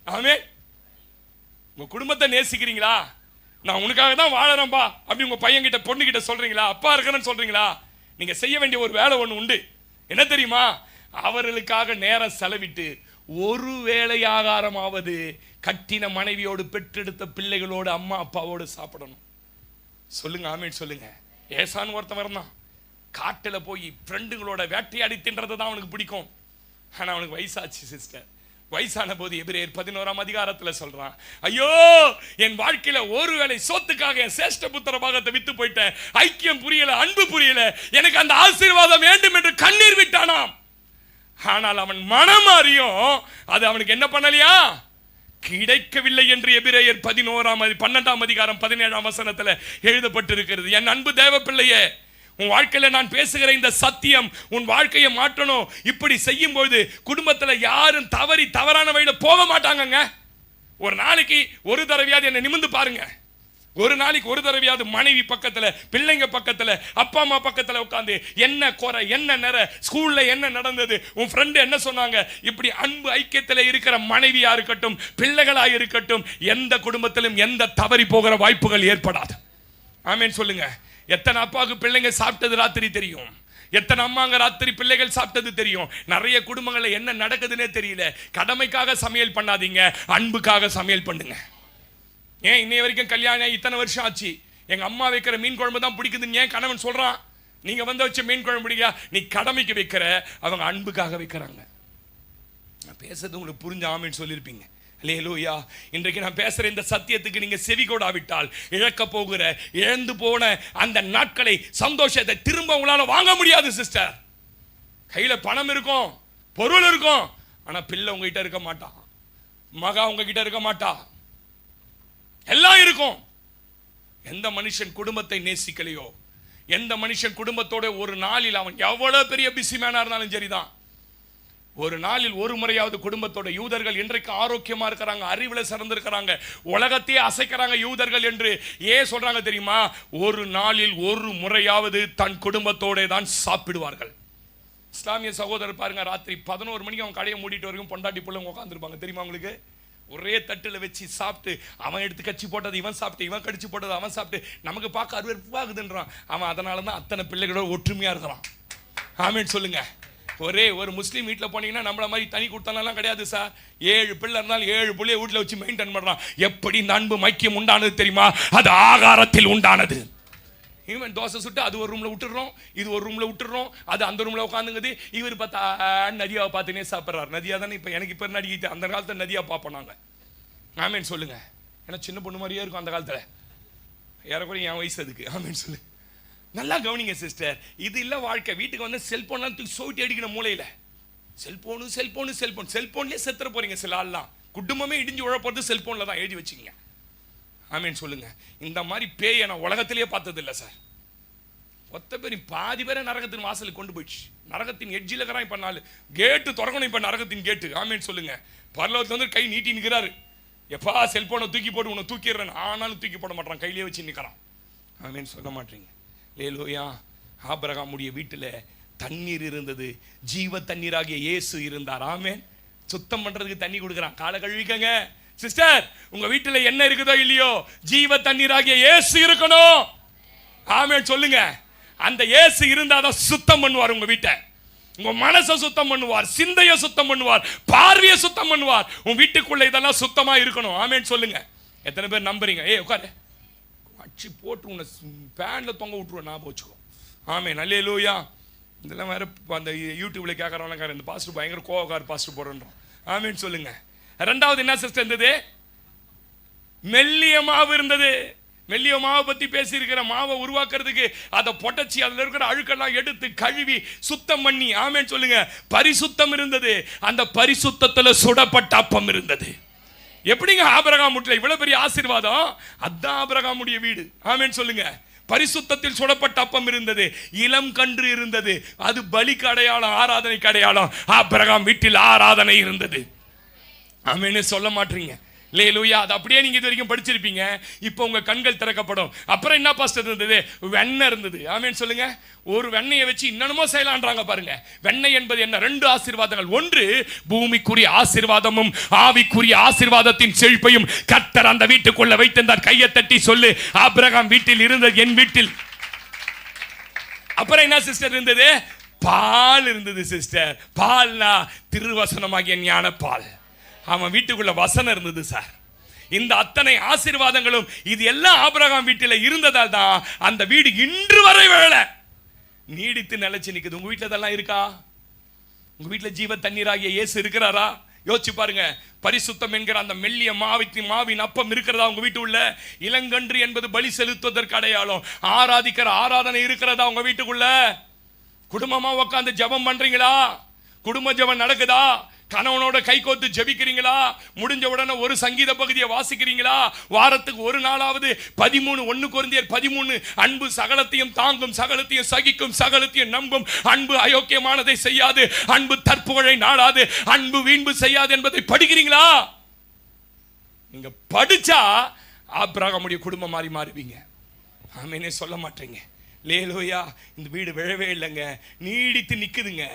ஆமென். உங்க குடும்பத்தை நேசிக்கிறீங்களா? நான் உனக்காக தான் வாழறேன்பா அப்படி உங்க பையன் கிட்ட பொண்ணு கிட்ட சொல்றீங்களா? அப்பா இருக்கிறேன்னு சொல்றீங்களா? நீங்க செய்ய வேண்டிய ஒரு வேலை ஒன்று உண்டு. என்ன தெரியுமா? அவர்களுக்காக நேரம் செலவிட்டு ஒரு வேளை ஆகாரமாவது கட்டின மனைவியோடு பெற்றெடுத்த பிள்ளைகளோடு அம்மா அப்பாவோடு சாப்பிடணும். சொல்லுங்க ஆமேன் சொல்லுங்க. ஏசான் ஒருத்தன் வரணும், காட்டில் போய் ஃப்ரெண்டுங்களோட வேட்டையாடி தின்றது தான் அவனுக்கு பிடிக்கும். ஆனால் அவனுக்கு வயசாச்சு சிஸ்டர். வயசான போது எபிரேயர் 11ஆம் அதிகாரத்தில் சொல்றான், ஐயோ என் வாழ்க்கையில ஒருவேளை சோத்துக்காக என் சேஷ்ட புத்திர பாகத்தை வித்து போயிட்டேன், ஐக்கியம் புரியல, அன்பு புரியல, எனக்கு அந்த ஆசீர்வாதம் வேண்டும் என்று கண்ணீர் விட்டானாம். ஆனால் அவன் மனம் அறியும் அது அவனுக்கு என்ன பண்ணலையா? கிடைக்கவில்லை என்று எபிரேயர் 12ஆம் அதிகாரம் 17ஆம் வசனத்தில் எழுதப்பட்டிருக்கிறது. என் அன்பு தேவ பிள்ளையே, உன் வாழ்க்கையில நான் பேசுகிற இந்த சத்தியம் உன் வாழ்க்கையை மாற்றணும். இப்படி செய்யும் போது குடும்பத்தில் யாரும் தவறான வழியில போக மாட்டாங்க. ஒரு நாளைக்கு ஒரு தடவையாவது என்னை நிமிர்ந்து பாருங்க. ஒரு நாளைக்கு ஒரு தடவையாவது மனைவி பக்கத்துல, பிள்ளைங்க பக்கத்துல, அப்பா அம்மா பக்கத்துல உட்கார்ந்து என்ன குறை, என்ன நிறை, ஸ்கூல்ல என்ன நடந்தது, உன் ஃப்ரெண்ட் என்ன சொன்னாங்க, இப்படி அன்பு ஐக்கியத்தில் இருக்கிற மனைவியா இருக்கட்டும், பிள்ளைகளா இருக்கட்டும், எந்த குடும்பத்திலும் எந்த தவறி போகிற வாய்ப்புகள் ஏற்படாது. ஆமென் சொல்லுங்க. எத்தனை அப்பாவுக்கு பிள்ளைங்க சாப்பிட்டது ராத்திரி தெரியும், எத்தனை அம்மாங்க ராத்திரி பிள்ளைகள் சாப்பிட்டது தெரியும். நிறைய குடும்பங்கள்ல என்ன நடக்குதுன்னே தெரியல. கடமைக்காக சமையல் பண்ணாதீங்க, அன்புக்காக சமையல் பண்ணுங்க. ஏன் இன்னைய வரைக்கும் கல்யாணம் இத்தனை வருஷம் ஆச்சு, எங்க அம்மா வைக்கிற மீன் குழம்பு தான் பிடிக்குதுன்னு ஏன் கணவன் சொல்றான்? நீங்க வந்து வச்ச மீன் குழம்பு பிடிக்கா, நீ கடமைக்கு வைக்கிற, அவங்க அன்புக்காக வைக்கிறாங்க. நான் பேசுறது உங்களுக்கு புரிஞ்ச ஆமென் சொல்லியிருப்பீங்க. அல்லேலூயா. இன்றைக்கு நான் பேசுற இந்த சத்தியத்துக்கு நீங்க செவி கொடாவிட்டால் இழக்க போகிற, இழந்து போன அந்த நாட்களை, சந்தோஷத்தை திரும்ப உங்களால வாங்க முடியாது சிஸ்டர். கையில பணம் இருக்கும், பொருள் இருக்கும், ஆனா பிள்ளை உங்ககிட்ட இருக்க மாட்டான், மகா உங்ககிட்ட இருக்க மாட்டா, எல்லாம் இருக்கும். எந்த மனுஷன் குடும்பத்தை நேசிக்கலையோ, எந்த மனுஷன் குடும்பத்தோட ஒரு நாளில், அவன் எவ்வளவு பெரிய பிஸி மேனா இருந்தாலும் சரிதான், ஒரு நாளில் ஒரு முறையாவது குடும்பத்தோட, யூதர்கள் இன்றைக்கு ஆரோக்கியமா இருக்கிறாங்க, அறிவுல சிறந்திருக்கிறாங்க, உலகத்தையே அசைக்கிறாங்க யூதர்கள் என்று ஏன் சொல்றாங்க தெரியுமா? ஒரு நாளில் ஒரு முறையாவது தன் குடும்பத்தோட தான் சாப்பிடுவார்கள். இஸ்லாமிய சகோதரர் பாருங்க, ராத்திரி 11 மணிக்கு அவன் கடையை மூடிட்டு வரைக்கும் பொண்டாட்டி பிள்ளைங்க உட்காந்துருப்பாங்க தெரியுமா உங்களுக்கு? ஒரே தட்டுல வச்சு சாப்பிட்டு, அவன் எடுத்து கட்சி போட்டது இவன் சாப்பிட்டு, இவன் கடிச்சு போட்டது அவன் சாப்பிட்டு, நமக்கு பார்க்க அருவருப்பாகுதுன்றான் அவன். அதனால தான் அத்தனை பிள்ளைகளோட ஒற்றுமையா இருக்கிறான். ஆமென் சொல்லுங்க. ஒரே ஒரு முஸ்லீம் வீட்டில் போனீங்கன்னா நம்மள மாதிரி தனி கொடுத்தாலாம் கிடையாது சார். 7 பிள்ளை இருந்தாலும் 7 பிள்ளைய வீட்டில் வச்சு மெயின்டைன் பண்றான். எப்படி இந்த அன்பு ஐக்கியம் உண்டானது தெரியுமா? அது ஆகாரத்தில் உண்டானது. இவன் தோசை சுட்டு அது ஒரு ரூம்ல விட்டுறோம், இது ஒரு ரூம்ல விட்டுறோம், அது அந்த ரூம்ல உட்காந்துங்குது. இவர் பார்த்தா நதியாவை பார்த்துனே சாப்பிட்றாரு. நதியா தானே இப்போ எனக்கு இப்போ நடிக்கிட்டு, அந்த காலத்தில் நதியா பார்ப்போம் நாங்கள். ஆமேன்னு சொல்லுங்க. ஏன்னா சின்ன பொண்ணு மாதிரியே இருக்கும் அந்த காலத்தில், ஏறக்குறைய என் வயசு அதுக்கு. ஆமேன்னு சொல்லு. நல்லா கவனிங்க சிஸ்டர், இது இல்லை வாழ்க்கை. வீட்டுக்கு வந்து செல்போன்லாம் தூக்கி சோட்டி அடிக்கணும் மூலையில். செல்போனு செல்போனு செல்போன், செல்போன்லேயே செத்துற போறீங்க சில ஆள்லாம். குடும்பமே இடிஞ்சு உழப்போறது செல்போனில் தான். எழுதி வச்சுக்கோங்க. ஆமேன்னு சொல்லுங்க. இந்த மாதிரி பேயை நான் உலகத்திலேயே பார்த்தது இல்லை சார். ஒத்த பேர் பாதி பேரை நரகத்தின் வாசலுக்கு கொண்டு போயிடுச்சு. நரகத்தின் எட்ஜில் இருக்கிறான். இப்போ 4 கேட்டு திறக்கணும். இப்போ நரகத்தின் கேட்டு. ஆமேன்னு சொல்லுங்க. பரலோகத்தில் வந்து கை நீட்டி நிற்கிறாரு. எப்பா செல்போனை தூக்கி போட்டு உன்னை தூக்கிடுறேன், ஆனாலும் தூக்கி போட மாட்டான், கையிலே வச்சு நிற்கிறான். ஆமேன்னு சொல்ல மாட்டீங்க. லேலூயா. ஆபிரகாமுடைய வீட்டில் தண்ணீர் இருந்தது, ஜீவ தண்ணீராகிய இயேசு இருந்தார். ஆமேன். சுத்தம் பண்றதுக்கு தண்ணி கொடுக்குறான். காலை கழுவிக்கங்க சிஸ்டர். உங்க வீட்டில் என்ன இருக்குதோ இல்லையோ, ஜீவ தண்ணீராகிய இயேசு இருக்கணும். ஆமேன் சொல்லுங்க. அந்த இயேசு இருந்தாதான் சுத்தம் பண்ணுவார் உங்க வீட்டை. உங்க மனசை சுத்தம் பண்ணுவார், சிந்தையை சுத்தம் பண்ணுவார், பார்வையை சுத்தம் பண்ணுவார். உன் வீட்டுக்குள்ள இதெல்லாம் சுத்தமா இருக்கணும். ஆமேன் சொல்லுங்க. எத்தனை பேர் நம்புறீங்க? உட்காரு, அச்சு போட்டு உன்னை பேன்ல தொங்க விட்டுருவோம், ஞாபகம் வச்சுக்கோ. ஆமே. அல்லேலூயா. இதெல்லாம் வேற அந்த யூடியூப்ல கேட்கறவங்க, இந்த பாஸ்டர் பயங்கர கோவக்கார் பாஸ்டர் போடுறோம். ஆமேன்னு சொல்லுங்க. ரெண்டாவது என்ன சிஸ்டர் இருந்தது? மெல்லிய மாவு இருந்தது. மெல்லிய மாவை பத்தி பேசி இருக்கிற, மாவை உருவாக்குறதுக்கு அதை பொட்டச்சி அதுல இருக்கிற அழுக்கெல்லாம் எடுத்து கழுவி சுத்தம் பண்ணி, ஆமேன்னு சொல்லுங்க, பரிசுத்தம் இருந்தது. அந்த பரிசுத்தத்துல சுடப்பட்ட அப்பம் இருந்தது. எப்படிங்க ஆபிரகாம் வீட்டில் இவ்வளவு பெரிய ஆசீர்வாதம்? அதான் ஆபிரகாமுடைய வீடு. ஆமேன்னு சொல்லுங்க. பரிசுத்தத்தில் சுடப்பட்ட அப்பம் இருந்தது, இளம் கன்று இருந்தது. அது பலிக்கு அடையாளம், ஆராதனைக்கு அடையாளம். ஆபிரகாம் வீட்டில் ஆராதனை இருந்தது. ஆமேன்னு சொல்ல மாட்டீங்க. லேலூயா. அது அப்படியே நீங்க இது வரைக்கும் படிச்சிருப்பீங்க. இப்போ உங்க கண்கள் திறக்கப்படும். அப்புறம் என்ன பாஸ்டர் இருந்தது? வெண்ணெய் இருந்தது. ஆமேன்னு சொல்லுங்க. ஒரு வெண்ணெயை வச்சு இன்னமும் செய்யலான்றாங்க பாருங்க. வெண்ணெய் என்பது என்ன? 2 ஆசீர்வாதங்கள். ஒன்று பூமிக்குரிய ஆசீர்வாதமும் ஆவிக்குரிய ஆசீர்வாதத்தின் செழிப்பையும் கர்த்தர் அந்த வீட்டுக்குள்ள வைத்திருந்தார். கையை தட்டி சொல்லு, ஆபிரகாம் வீட்டில் இருந்தது என் வீட்டில். அப்புறம் என்ன சிஸ்டர் இருந்தது? பால் இருந்தது சிஸ்டர். பால்னா திருவசனமாகிய ஞான பால். அவன் வீட்டுக்குள்ள வசனம் இருந்தது சார். இந்த அத்தனை ஆசீர்வாதங்களும் இது எல்லாம் ஆபிரகாம் வீட்டில் இருந்ததால் தான் அந்த வீடு இன்று வரை வேலை நீடித்து நிலைச்சு நிற்குது. உங்க வீட்டில் இதெல்லாம் இருக்கா? உங்க வீட்டில் ஜீவ தண்ணீராகிய இயேசு இருக்கிறாரா? யோசிச்சு பாருங்க. பரிசுத்தம் என்கிற அந்த மெல்லிய மாவின் அப்பம் இருக்கிறதா உங்க வீட்டுக்குள்ள? இளங்கன்று என்பது பலி செலுத்துவதற்கு அடையாளம். ஆராதிக்கிற ஆராதனை இருக்கிறதா உங்க வீட்டுக்குள்ள? குடும்பமா உட்காந்து ஜெபம் பண்றீங்களா? குடும்ப ஜெபம் நடக்குதா? கணவனோட கை கோத்து ஜெபிக்கிறீங்களா? முடிஞ்ச உடனே ஒரு சங்கீத பகுதியை வாசிக்கிறீங்களா? வாரத்துக்கு ஒரு நாளாவது 1 கொரிந்தியர் 13 அன்பு சகலத்தையும் தாங்கும், சகலத்தையும் சகிக்கும், சகலத்தையும் நம்பும், அன்பு அயோக்கியமானதை செய்யாது, அன்பு தற்புகழை நாடாது, அன்பு வீண்பு செய்யாது என்பதை படிக்கிறீங்களா? நீங்க படிச்சா ஆபிரகாமுடைய குடும்பம் மாதிரி மாறுவீங்க. ஆமேனே சொல்ல மாட்டீங்க. லேலூயா. இந்த வீடு விழவே இல்லைங்க, நீடித்து நிக்குதுங்க.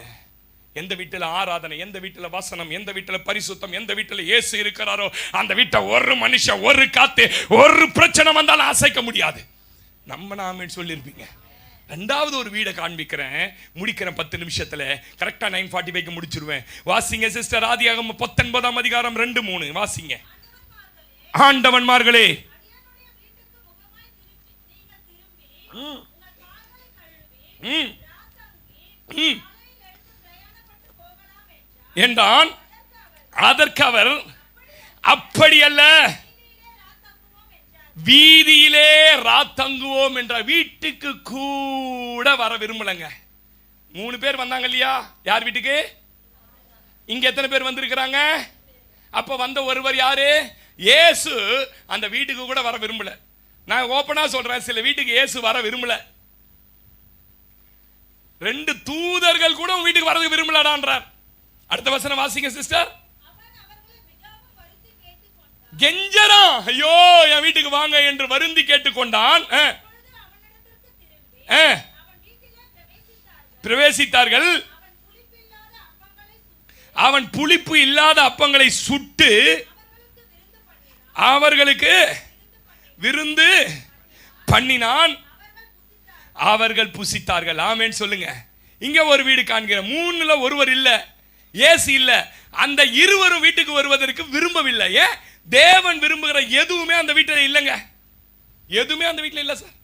எந்த வீட்டில் ஆராதனை, எந்த வீட்டில் வசனம், எந்த வீட்டில் பரிசுத்தம், எந்த வீட்டில் இயேசு இருக்கிறாரோ அந்த வீட்டை ஒரு மனுஷன், ஒரு காத்து, ஒரு பிரச்சனை வந்தாலும் அசைக்க முடியாது. நம்ம நாம சொல்லியிருப்பீங்க. ரெண்டாவது ஒரு வீடை காண்பிக்கிறேன், முடிக்கிறேன் 10 நிமிஷத்துல. கரெக்டா 9:45 முடிச்சிருவேன். வாசிங்க சிஸ்டர், ஆதியாகமம் 19ஆம் அதிகாரம் 2-3 வாசிங்க. ஆண்டவன்மார்களே, என்றான். அதற்கு அவர், அப்படி அல்ல, வீதியிலே ராத்தங்குவோம் என்ற. வீட்டுக்கு கூட வர விரும்பலங்க. 3 பேர் வந்தாங்க இல்லையா? யார் வீட்டுக்கு? இங்க எத்தனை பேர் வந்திருக்கிறாங்க? அப்ப வந்த ஒருவர் யாரு? இயேசு. அந்த வீட்டுக்கு கூட வர விரும்பல. நான் ஓப்பனா சொல்றேன், சில வீட்டுக்கு இயேசு வர விரும்பல. 2 தூதர்கள் கூட வீட்டுக்கு வரது விரும்பலடான்றார். அடுத்த வசனம் வாசிங்க சிஸ்டர். கெஞ்சரா, ஐயோ என் வீட்டுக்கு வாங்க என்று வருந்தி கேட்டுக்கொண்டான். பிரவேசித்தார்கள். அவன் புளிப்பு இல்லாத அப்பங்களை சுட்டு அவர்களுக்கு விருந்து பண்ணினான். அவர்கள் புசித்தார்கள். ஆமென் சொல்லுங்க. இங்க ஒரு வீடு காண்கிற, 3ல ஒருவர் இல்ல, இயேசு இல்ல. அந்த இருவரும் வீட்டுக்கு வருவதற்கு விரும்பவில்லை. ஏன்? தேவன் விரும்புகிற எதுவுமே அந்த வீட்டில் இல்லைங்க. எதுவுமே அந்த வீட்டில் இல்ல சார்.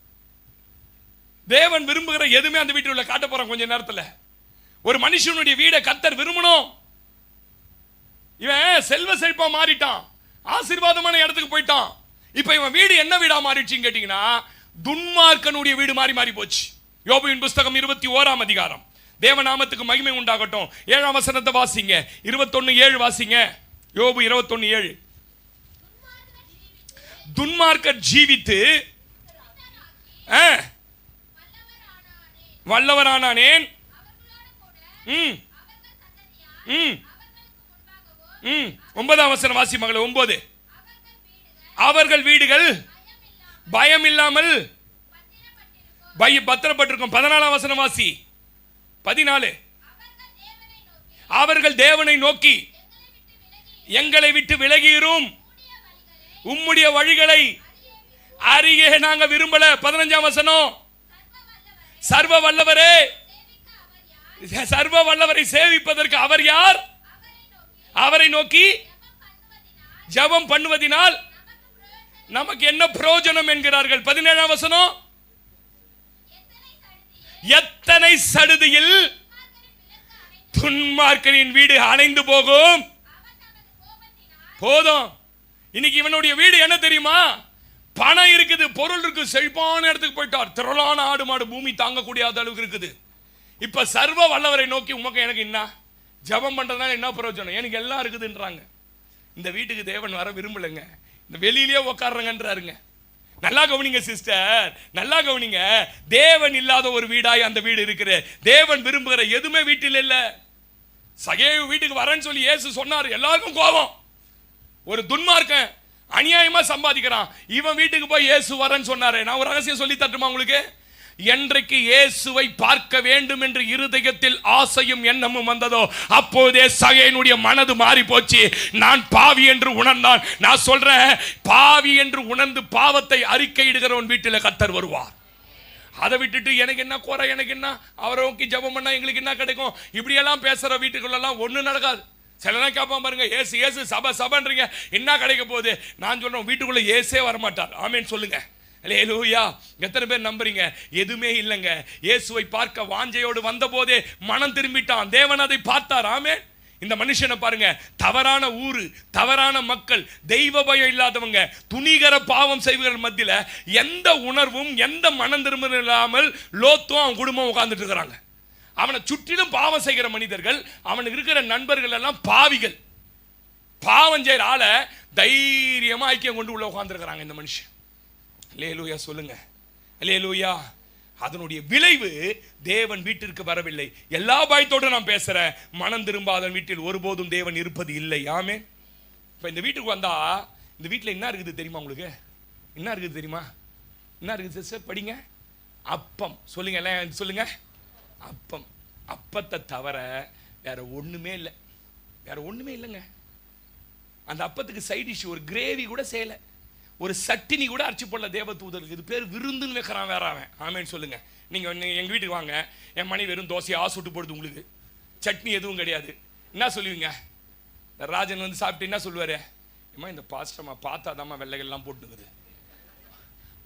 தேவன் விரும்புகிற எதுவுமே அந்த வீட்டில் உள்ள. காட்ட போறோம் கொஞ்ச நேரத்தில். ஒரு மனுஷனுடைய வீடை கர்த்தர் விரும்பணும். இவன் செல்வ செழிப்பா மாறிட்டான், ஆசீர்வாதமான இடத்துக்கு போயிட்டான். இப்ப இவன் வீடு என்ன வீடா மாறிடுச்சுன்னு கேட்டீங்கன்னா, துன்மார்க்கனுடைய வீடு மாறி போச்சு. யோபுவின் புஸ்தகம் 21ஆம் அதிகாரம். தேவநாமத்துக்கு மகிமை உண்டாகட்டும். 7ஆம் வசனத்தை வாசிங்க. 21:7 வாசிங்க. யோபு 21:7. துன்மார்க்கர் ஜீவித்து வல்லவரானேன். 9ஆம் வசனம் வாசி மகளே. 9. அவர்கள் வீடுகள் பயம் இல்லாமல் பத்திரப்பட்டிருக்கும். 14ஆம் வசனம் வாசி. 14. அவர்கள் தேவனை நோக்கி, எங்களை விட்டு விலகிரும், உம்முடைய வழிகளை அறிய நாங்க விரும்பல. 15ஆம் வசனம். சர்வ வல்லவரே, சர்வ வல்லவரை சேவிப்பதற்கு அவர் யார்? அவரை நோக்கி ஜெபம் பண்ணுவதினால் நமக்கு என்ன பிரயோஜனம் என்கிறார்கள். 17ஆம் வசனம். எத்தனை சடுதியில் துன்மார்க்கனின் வீடு அணைந்து போகும். போதும். இன்னைக்கு இவனுடைய வீடு என்ன தெரியுமா? பணம் இருக்குது, பொருள் இருக்கு, செழிப்பான இடத்துக்கு போயிட்டார். திரளான ஆடு மாடு பூமி தாங்கக்கூடிய அளவுக்கு இருக்குது. இப்ப சர்வ வல்லவரை நோக்கி, உமக்கு எனக்கு என்ன ஜெபம் பண்றதுனால என்ன பிரயோஜனம்? எனக்கு எல்லாம் இருக்குதுன்றாங்க. இந்த வீட்டுக்கு தேவன் வர விரும்பலைங்க. இந்த வெளியிலேயே உட்கார்றங்கன்றாருங்க. நல்லா கவனிங்க சிஸ்டர், நல்லா கவனிங்க. தேவன் இல்லாத ஒரு வீடாய் அந்த வீடு இருக்குது. தேவன் விரும்புகிற எதுவுமே வீட்டில் இல்ல. சகேயு வீட்டுக்கு வரேன்னு சொல்லி இயேசு சொன்னார். எல்லாருக்கும் கோபம். ஒரு துன்மார்க்கன் அநியாயமா சம்பாதிக்கிறான், இவன் வீட்டுக்கு போய் இயேசு வரேன்னு சொன்னாரு. நான் ஒரு ரகசியம் சொல்லி தட்டுமா உங்களுக்கு? என்றைக்கு இயேசுவை பார்க்க வேண்டும் என்று இருதயத்தில் ஆசையும் எண்ணமும் வந்ததோ, அப்போதே சகேயனுடைய மனது மாறி போச்சு. நான் பாவி என்று உணர்ந்தான். நான் சொல்றேன், பாவி என்று உணர்ந்து பாவத்தை அறிக்கையிடுகிறவன் வீட்டில் கர்த்தர் வருவார். அதை விட்டுட்டு எனக்கு என்ன குறை, எனக்கு என்ன, அவரை நோக்கி ஜெபம் பண்ணா எங்களுக்கு என்ன கிடைக்கும், இப்படியெல்லாம் பேசுற வீட்டுக்குள்ளெல்லாம் ஒன்றும் நடக்காது. சில நேரம் கேட்பான் பாருங்க, ஏசு ஏசு சபை சபைன்றீங்க, என்ன கிடைக்க போகுது? நான் சொல்றேன், வீட்டுக்குள்ள ஏசே வரமாட்டார். ஆமேன்னு சொல்லுங்க. அல்லேலூயா. எத்தனை பேர் நம்புறீங்க? எதுவுமே இல்லைங்க. இயேசுவை பார்க்க வாஞ்சையோடு வந்த போதே மனம் திரும்பிட்டான். தேவன் அதை பார்த்தார். ஆமென். இந்த மனுஷனை பாருங்க, தவறான ஊரு, தவறான மக்கள், தெய்வ பயம் இல்லாதவங்க, துணிகர பாவம் செய்வர்கள் மத்தியில எந்த உணர்வும் எந்த மனம் திரும்ப இல்லாமல் லோத்தும் அவன் குடும்பம் உட்கார்ந்துட்டு இருக்கிறாங்க. அவனை சுற்றிலும் பாவம் செய்கிற மனிதர்கள், அவனுக்கு இருக்கிற நண்பர்கள் எல்லாம் பாவிகள். பாவம் செய்கிற ஆளை தைரியமா ஐக்கியம் கொண்டு உள்ள உட்கார்ந்துருக்கிறாங்க இந்த மனுஷன். அல்லேலூயா சொல்லுங்க. அல்லேலூயா. அதனுடைய விளைவு தேவன் வீட்டிற்கு வரவில்லை. எல்லா பயத்தோடு நான் பேசுறேன். மனம் திரும்பாத வீட்டில் ஒருபோதும் தேவன் இருப்பது இல்லை. ஆமே. இப்ப இந்த வீட்டுக்கு வந்தா இந்த வீட்டில் என்ன இருக்குது தெரியுமா உங்களுக்கு? என்ன இருக்குது தெரியுமா? என்ன இருக்குது சிஸ்டர்? படிங்க. அப்பம். சொல்லுங்க, எல்லாம் சொல்லுங்க. அப்பம். அப்பத்தை தவிர வேற ஒண்ணுமே இல்லை. வேற ஒண்ணுமே இல்லைங்க. அந்த அப்பத்துக்கு சைட் டிஷ் ஒரு கிரேவி கூட செய்யல, ஒரு சட்டினி கூட அரைச்சி போடல தேவதூதருக்கு. இது பேர் விருந்துன்னு வைக்கிறான் வேற அவன். ஆமேன்னு சொல்லுங்க. நீங்க எங்க வீட்டுக்கு வாங்க, என் மணி வெறும் தோசையை சுட்டு போடுது, உங்களுக்கு சட்னி எதுவும் கிடையாது. என்ன சொல்லுவீங்க? ராஜன் வந்து சாப்பிட்டு என்ன சொல்லுவாரு? ஏமா இந்த பாஸ்டமா பார்த்தாதாம்மா வெள்ளைகள்லாம் போட்டுக்குது,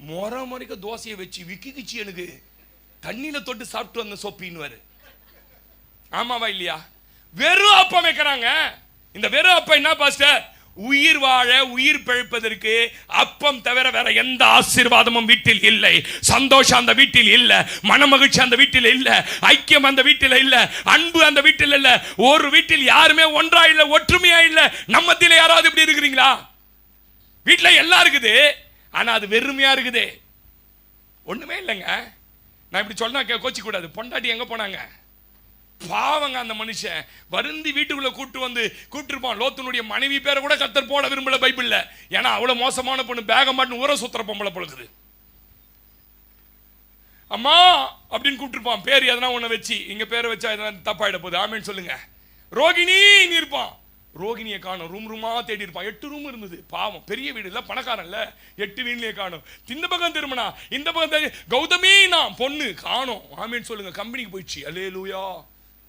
முறைக்க தோசையை வச்சு விக்கிச்சு எனக்கு தண்ணியில தொட்டு சாப்பிட்டு வந்த சொப்பின்னுவாரு. ஆமாவா இல்லையா? வெறும் அப்பம் வைக்கிறாங்க. இந்த வெறும் அப்பம் என்ன பாஸ்டர்? உயிர் வாழ, உயிர் பிழைப்பதற்கு அப்பம் தவிர வேற எந்த ஆசீர்வாதமும் வீட்டில் இல்லை. சந்தோஷம் அந்த வீட்டில் இல்ல, மனமகிழ்ச்சி அந்த வீட்டில் இல்ல, ஐக்கியம் அந்த வீட்டில் இல்ல, அன்பு அந்த வீட்டில் இல்ல. ஒரு வீட்டில் யாருமே ஒன்றா இல்ல, ஒற்றுமையா இல்ல. நம்ம மத்தியில யாராவது இப்படி இருக்கிறீங்களா? வீட்டுல எல்லாம் இருக்குது, ஆனா அது வெறுமையா இருக்குது, ஒண்ணுமே இல்லைங்க. நான் இப்படி சொன்னா கோச்சி கூடாது. பொண்டாட்டி எங்க போனாங்க? பாவங்க அந்த மனுஷன் வருந்தி வீட்டுக்குள்ள கூட்டிருப்பான். லோத்துனுடைய மனைவி பேரை கூட கர்த்தர் போட விரும்பல பைபிள்ல. ஏன்னா அவ்வளவு மோசமான பொண்ணு, பேக மாட்டு ஊர சுத்துற பொம்பளை பொழுது. அம்மா அப்படின்னு கூப்பிட்டுருப்பான், பேர் எதனா ஒண்ணு வச்சு. இங்க பேரை வச்சா எதனா தப்பாயிட போகுது. ஆமேன்னு சொல்லுங்க. ரோகிணி இருப்பான், ரோகிணியை காணும். ரூம் ரூமா தேடி இருப்பான். 8 ரூம் இருந்தது. பாவம், பெரிய வீடு இல்ல, பணக்காரன் இல்ல. 8 வீட்லயே காணும். இந்த பக்கம் திரும்பினா இந்த பக்கம் கௌதமி நான் பொண்ணு காணும். ஆமேன்னு சொல்லுங்க. கம்பெனிக்கு போயிடுச்சு. அல்லேலூயா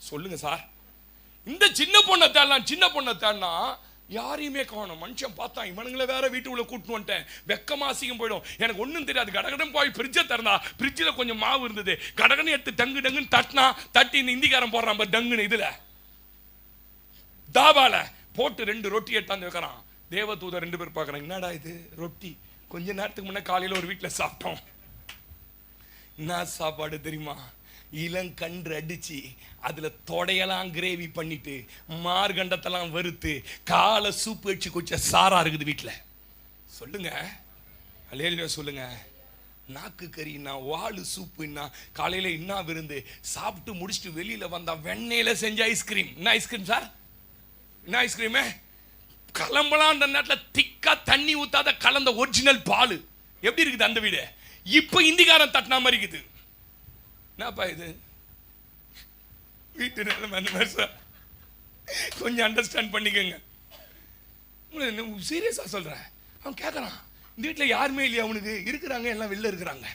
சொல்லுங்க சார். இந்த சின்ன பொண்ணை தேடலாம், சின்ன பொண்ணை தேடனா யாரையுமே காணும். மனுஷன் பார்த்தான், இவனுங்களை வேற வீட்டுக்குள்ள கூட்டு வந்துட்டேன், வெக்கமா அசிங்கம் போயிடும், எனக்கு ஒன்றும் தெரியாது. கடகடன் போய் ஃப்ரிட்ஜை திறந்தா ஃப்ரிட்ஜில் கொஞ்சம் மாவு இருந்தது. கடகடன் எடுத்து டங்கு டங்குன்னு தட்டினா, தட்டி இந்த இந்திக்காரன் போடுறான் டங்குன்னு இதுல தாபால போட்டு 2 ரொட்டி எடுத்தாந்து வைக்கிறான். தேவதூதர் 2 பேர் பார்க்குறாங்க, என்னடா இது ரொட்டி? கொஞ்ச நேரத்துக்கு முன்னே காலையில் ஒரு வீட்டில் சாப்பிட்டோம். என்ன சாப்பாடு தெரியுமா? இளங்கன்று அடிச்சு அதுல தொடையெல்லாம் கிரேவி பண்ணிட்டு மார்கண்டத்தெல்லாம் வறுத்து காலை சூப்பு வச்சு கொஞ்சம் சாரா இருக்குது வீட்டுல. சொல்லுங்க அல்லேலூயா சொல்லுங்க. நாக்கு கறினா, வாழு சூப்புன்னா, காலையில என்ன விருந்து சாப்பிட்டு முடிச்சுட்டு வெளியில வந்தா வெண்ணெயில செஞ்ச ஐஸ்கிரீம். என்ன ஐஸ்கிரீம் சார்? என்ன ஐஸ்கிரீம்? கிளம்பலாம் அந்த நேரத்தில் திக்கா தண்ணி ஊத்தாத கலந்த ஒரிஜினல் பால். எப்படி இருக்குது அந்த வீடு? இப்ப இந்திக்காரன் தட்டினா மாதிரி இருக்குது. என்னப்பா இது வீட்டு நிலைமை சார்? கொஞ்சம் அண்டர்ஸ்டாண்ட் பண்ணிக்கோங்க. சீரியஸா சொல்றேன். அவன் கேட்கறான், இந்த வீட்டில் யாருமே இல்லையா? அவனுக்கு இருக்கிறாங்க, எல்லாம் வெளில இருக்கிறாங்க.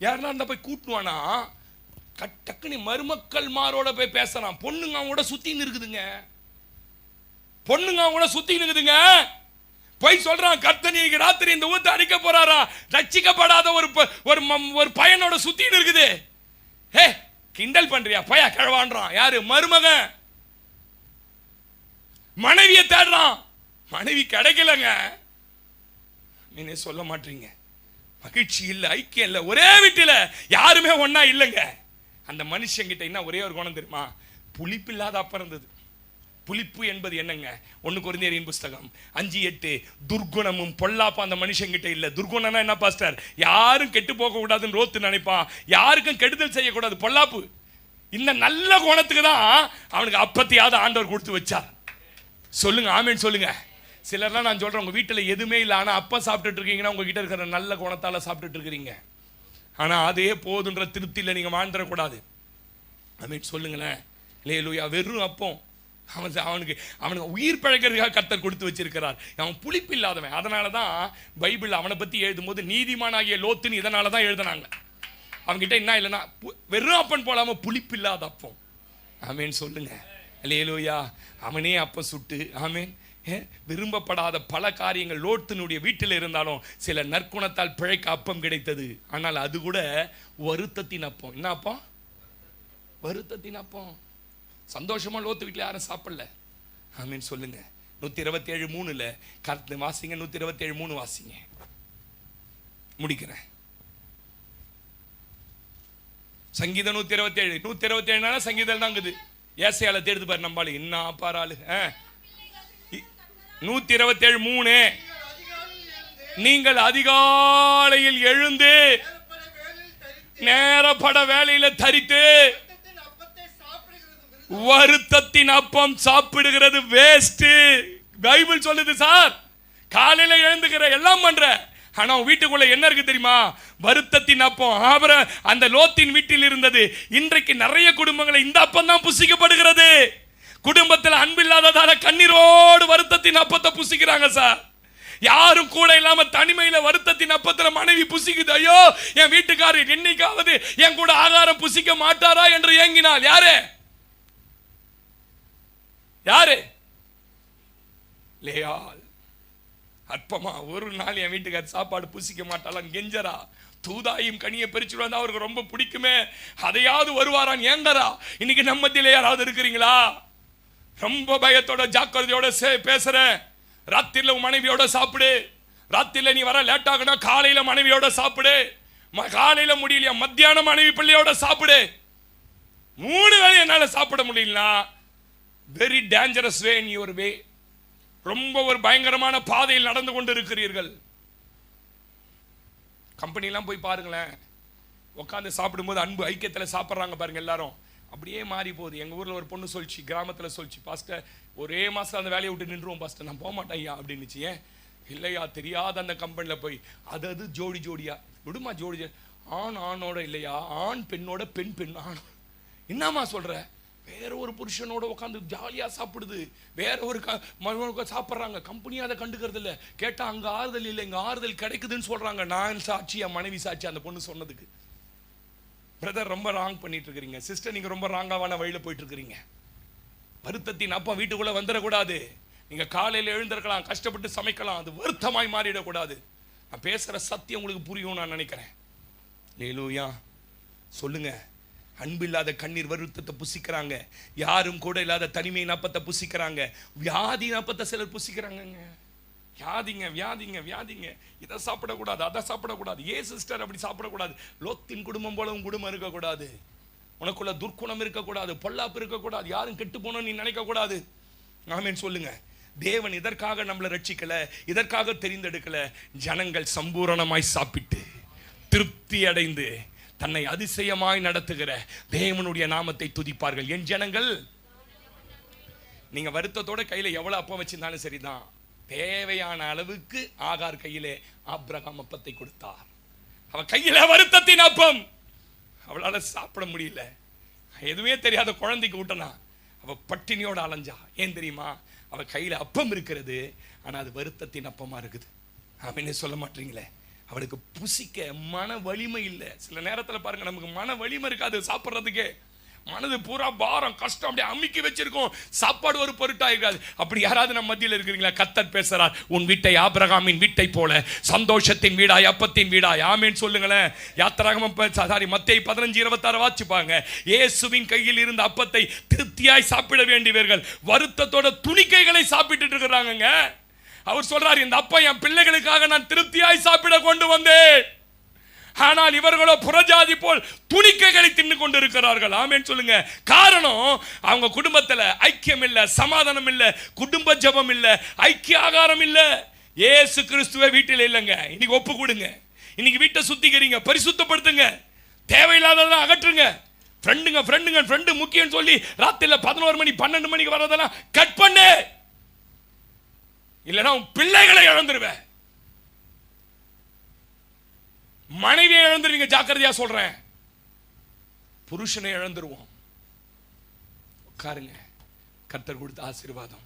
யாரெல்லாம் இருந்தா போய் கூட்டுவானா? டக்குனு மருமக்கள் மாரோட போய் பேசுறான். பொண்ணுங்க அவங்க கூட சுத்தின்னு இருக்குதுங்க. பொண்ணுங்க அவங்க கூட சுத்தின்னு இருக்குதுங்க. போய் சொல்றான், கர்த்தர் இன்னைக்கு ராத்திரி இந்த ஊத்தை அடிக்க போறாரா? ரட்சிக்கப்படாத ஒரு பையனோட சுத்தின்னு இருக்குது. ஹே, கிண்டல் பண்றியா பையா கிழவான்றான். யாரு? மருமகன். மனைவியை தேடுறான், மனைவி கிடைக்கலங்க. நீங்க சொல்ல மாட்டீங்க, மகிழ்ச்சி இல்ல, ஐக்கியம் இல்ல, ஒரே வீட்டில யாருமே ஒன்னா இல்லைங்க. அந்த மனுஷன் கிட்ட என்ன ஒரே ஒரு குணம் தெரியுமா? புளிப்பு இல்லாத அப்பம் இருந்தது. புளிப்பு என்பது என்னங்க? 1 கொரிந்தியரின் புஸ்தகம் 5:8. துர்குணமும் பொல்லாப்பும் அந்த மனுஷன் கிட்ட இல்ல. துர்குணம்னா என்ன பாஸ்டர்? யாரும் கெட்டு போக கூடாதுன்னு ரோத்து நினைப்பான், யாருக்கும் கெடுதல் செய்யக்கூடாது. பொல்லாப்பு. இந்த நல்ல குணத்துக்கு தான் அவனுக்கு அப்பத்தையாவது ஆண்டவர் கொடுத்து வச்சார். சொல்லுங்க ஆமேன்னு சொல்லுங்க. சிலர்லாம் நான் சொல்றேன், உங்க வீட்டுல எதுவுமே இல்லை, ஆனா அப்பா சாப்பிட்டுட்டு இருக்கீங்கன்னா உங்ககிட்ட இருக்கிற நல்ல குணத்தால சாப்பிட்டுட்டு இருக்கிறீங்க. ஆனா அதே போதுன்ற திருப்தியில நீங்க வாழ்ந்துடக்கூடாது. ஆமேன்னு சொல்லுங்களேன். அல்லேலூயா. வெறும் அப்பம் அவனுக்கு உயிர் பழகிறதுக்காக கர்த்தர் கொடுத்து வச்சிருக்கிறார். அவன் புளிப்பு இல்லாதவன். அதனாலதான் பைபிள் அவனை பத்தி எழுதும்போது நீதிமானாகிய லோத்துன்னு இதனாலதான் எழுதினாங்க. அவன்கிட்ட என்ன இல்லைன்னா வெறும் அப்பன் போலாம புளிப்பு இல்லாத அப்பம். ஆமேன் சொல்லுங்க. அல்லேலூயா. அவனே அப்பம் சுட்டு, ஆமேன், விரும்பப்படாத பல காரியங்கள் லோத்தினுடைய வீட்டில் இருந்தாலும் சில நற்குணத்தால் பிழைக்க அப்பம் கிடைத்தது. ஆனால் அது கூட வருத்தத்தின் அப்பம். என்ன அப்பம்? வருத்தத்தின் அப்பம். சந்தோஷமா லோத்து வீட்டில் யாரும் சாப்பிடல. ஆமீன் சொல்லுங்க. 127:3 கர்த்த வாசிங்க. 127:3 வாசிங்க. முடிக்கிறேன். சங்கீதம் 127. 127 சங்கீதம் தான் இருக்குது. ஏசையால தேடுது பாரு நம்பாளு. என்ன பாராளு. 127:3 நீங்கள் அதிகாலையில் எழுந்து நேரப்பட வேலையில தரித்து வருத்தத்தின் அப்பம் சாப்பிடுகிறது வேஸ்ட். பைபிள் சொல்லுது சார். காலையில எழுந்துக்கிற எல்லாம் பண்ற, ஆனா வீட்டுக்குள்ள என்ன இருக்கு தெரியுமா? வருத்தத்தின் அப்பம். ஆபிரகாம் அந்த லோத்தின் வீட்டில் இருந்தது. இன்றைக்கு நிறைய குடும்பங்களை இந்த அப்பம் தான் புசிக்கப்படுகிறது. குடும்பத்தில் அன்பு இல்லாததால கண்ணீரோடு வருத்தத்தின் அப்பத்தை புசிக்கிறாங்க சார். யாரும் கூட இல்லாம தனிமையில வருத்தத்தின் அப்பத்துல மனைவி புசிக்குது. ஐயோ, என் வீட்டுக்காரர் என்னைக்காவது என் கூட ஆகாரம் புசிக்க மாட்டாரா என்று ஏங்கினாள். யாரு யாரு? லேயாள். அற்பமா ஒரு நாள் என் வீட்டுக்காரர் சாப்பாடு புசிக்க மாட்டாளாம் கெஞ்சரா. தூதாயும் கனியை பறிச்சுட்டு வந்தா அவருக்கு ரொம்ப பிடிக்குமே, அதையாவது வருவாரான் ஏங்கரா. இன்னைக்கு நம்ம மத்தியில யாராவது இருக்கிறீங்களா? ரொம்ப பயத்தோட ஜாக்கிரதையோட பேசுறேன். ராத்திரில உன் மனைவியோட சாப்பிடு. ராத்திரில நீ வர லேட் ஆகுனா காலையில மனைவியோட சாப்பிடு. காலையில முடியலையா மத்தியானம் மனைவி பிள்ளையோட சாப்பிடு. 3 வேளை என்னால சாப்பிட முடியல. Very dangerous way in your way. ரொம்ப ஒரு பயங்கரமான பாதையில் நடந்து கொண்டு இருக்கிறீர்கள். கம்பெனிலாம் போய் பாருங்களேன், உட்காந்து சாப்பிடும்போது அன்பு ஐக்கியத்தில் சாப்பிட்றாங்க பாருங்க எல்லாரும். அப்படியே மாறி போகுது. எங்கள் ஊரில் ஒரு பொண்ணு சொல்லிச்சு, கிராமத்தில் சொல்லிச்சு, பாஸ்டர் ஒரே மாதம் அந்த வேலையை விட்டு நின்றுவோம் பாஸ்டர், நான் போக மாட்டேன் ஐயா அப்படின்னுச்சு. ஏன் இல்லையா தெரியாத அந்த கம்பெனியில் போய் அது ஜோடி ஜோடியா விடுமா, ஜோடி ஆண் ஆணோட இல்லையா, ஆண் பெண்ணோட பெண் பெண் ஆண். என்னம்மா சொல்கிற? வேற ஒரு புருஷனோட உட்காந்து ஜாலியாக சாப்பிடுது, வேற ஒரு சாப்பிட்றாங்க. கம்பெனியாக அதை கண்டுக்கிறது இல்லை. கேட்டால் அங்கே ஆறுதல் இல்லை, இங்கே ஆறுதல் கிடைக்குதுன்னு சொல்கிறாங்க. நான் சாட்சி, என் மனைவி சாட்சி அந்த பொண்ணு சொன்னதுக்கு. பிரதர் ரொம்ப ராங் பண்ணிட்டு இருக்கிறீங்க, சிஸ்டர் நீங்க ரொம்ப ராங்காவான வழியில் போயிட்டு இருக்கிறீங்க. வருத்தத்தின் அப்பா வீட்டுக்குள்ள வந்துடக்கூடாது. நீங்க காலையில் எழுந்திருக்கலாம், கஷ்டப்பட்டு சமைக்கலாம், அது வருத்தமாய் மாறிடக்கூடாது. நான் பேசுற சத்தியம் உங்களுக்கு புரியும் நான் நினைக்கிறேன். லேலூயா சொல்லுங்க. அன்பு இல்லாத கண்ணீர் வருத்தத்தை புசிக்கிறாங்க. யாரும் கூட இல்லாத தனிமை நாப்பத்தை புசிக்கிறாங்க. வியாதி நாப்பத்தை சிலர் புசிக்கிறாங்க. வியாதிங்க வியாதிங்க வியாதிங்க. இதை சாப்பிடக்கூடாது, அதை சாப்பிடக்கூடாது. ஏ சிஸ்டர் அப்படி சாப்பிடக்கூடாது. லோத்தின் குடும்பம் போல உன் குடும்பம் இருக்கக்கூடாது. உனக்குள்ள துர்க்குணம் இருக்கக்கூடாது, பொல்லாப்பு இருக்கக்கூடாது, யாரும் கெட்டு போனோம் நீ நினைக்கக்கூடாது. ஆமென் சொல்லுங்க. தேவன் இதற்காக நம்மளை ரட்சிக்கல, இதற்காக தெரிந்தெடுக்கல. ஜனங்கள் சம்பூரணமாய் சாப்பிட்டு திருப்தி அடைந்து தன்னை அதிசயமாய் நடத்துகிற தேவனுடைய நாமத்தை துதிப்பார்கள். என் ஜனங்கள். நீங்க வருத்தத்தோட கையில எவ்வளவு அப்பம் வச்சிருந்தாலும் சரிதான், தேவையான அளவுக்கு ஆகார் கையிலே ஆபிரகாம் அப்பத்தை கொடுத்தார். அவ கையில வருத்தத்தின் அப்பம். அவளால சாப்பிட முடியல. எதுவுமே தெரியாத குழந்தைக்கு ஊட்டனா அவ பட்டினியோட அலைஞ்சா. ஏன் தெரியுமா? அவ கையில அப்பம் இருக்கிறது, ஆனா அது வருத்தத்தின் அப்பமா இருக்குது. அவனே சொல்ல மாட்டீங்களே, அவளுக்கு புசிக்க மன வலிமை இல்லை. சில நேரத்தில் பாருங்க, நமக்கு மன வலிமை இருக்காது சாப்பிட்றதுக்கே. மனது பூரா பாரம் கஷ்டம் அப்படியே அமுக்கி வச்சிருக்கோம். சாப்பாடு ஒரு பொருட்டா இருக்காது. அப்படி யாராவது நம்ம மத்தியில் இருக்கிறீங்களா? கர்த்தர் பேசுறார், உன் வீட்டை ஆபிரகாமின் வீட்டை போல சந்தோஷத்தின் வீடாய் அப்பத்தின் வீடாய். ஆமேன் சொல்லுங்களேன். யாத்திராகமம் மத்தேயு 15:26 வாசிப்பாங்க. இயேசுவின் கையில் இருந்த அப்பத்தை திருப்தியாய் சாப்பிட வேண்டியவர்கள் வருத்தத்தோட துணிக்கைகளை சாப்பிட்டுட்டு இருக்கிறாங்க. அவர் சொல்றார், இந்த அப்பா என் பிள்ளைகளுக்காக நான் திருப்தியாய் சாப்பிட கொண்டு வந்தேன். ஆனால் இவர்களோ புறஜாதி போல் துணிக்கைகளை தின்னு கொண்டு இருக்கிறார்கள். ஆமென் சொல்லுங்க. காரணம், அவங்க குடும்பத்தில் ஐக்கியம் இல்லை, சமாதானம் இல்லை, குடும்ப ஜெபம் இல்லை, ஐக்கிய ஆகாரம் இல்லை. இயேசு கிறிஸ்துவே வீட்டில் இல்லைங்க. இன்னைக்கு ஒப்பு கொடுங்க. இன்னைக்கு வீட்டை சுத்திக்கிறீங்க, பரிசுத்தப்படுத்துங்க, தேவையில்லாததெல்லாம் அகற்றுங்க. ஃப்ரெண்டு முக்கியம் சொல்லி ராத்திரில 11 மணி 12 மணிக்கு வர்றதெல்லாம் கட் பண்ணு. இல்லைன்னா உன் பிள்ளைகளை இழந்துருவேன், மனைவியை இழந்துருவீங்க. ஜாக்கிரதையா சொல்றேன். புருஷனை இழந்துருவோம். உட்காருங்க. கர்த்தர் கொடுத்த ஆசீர்வாதம்.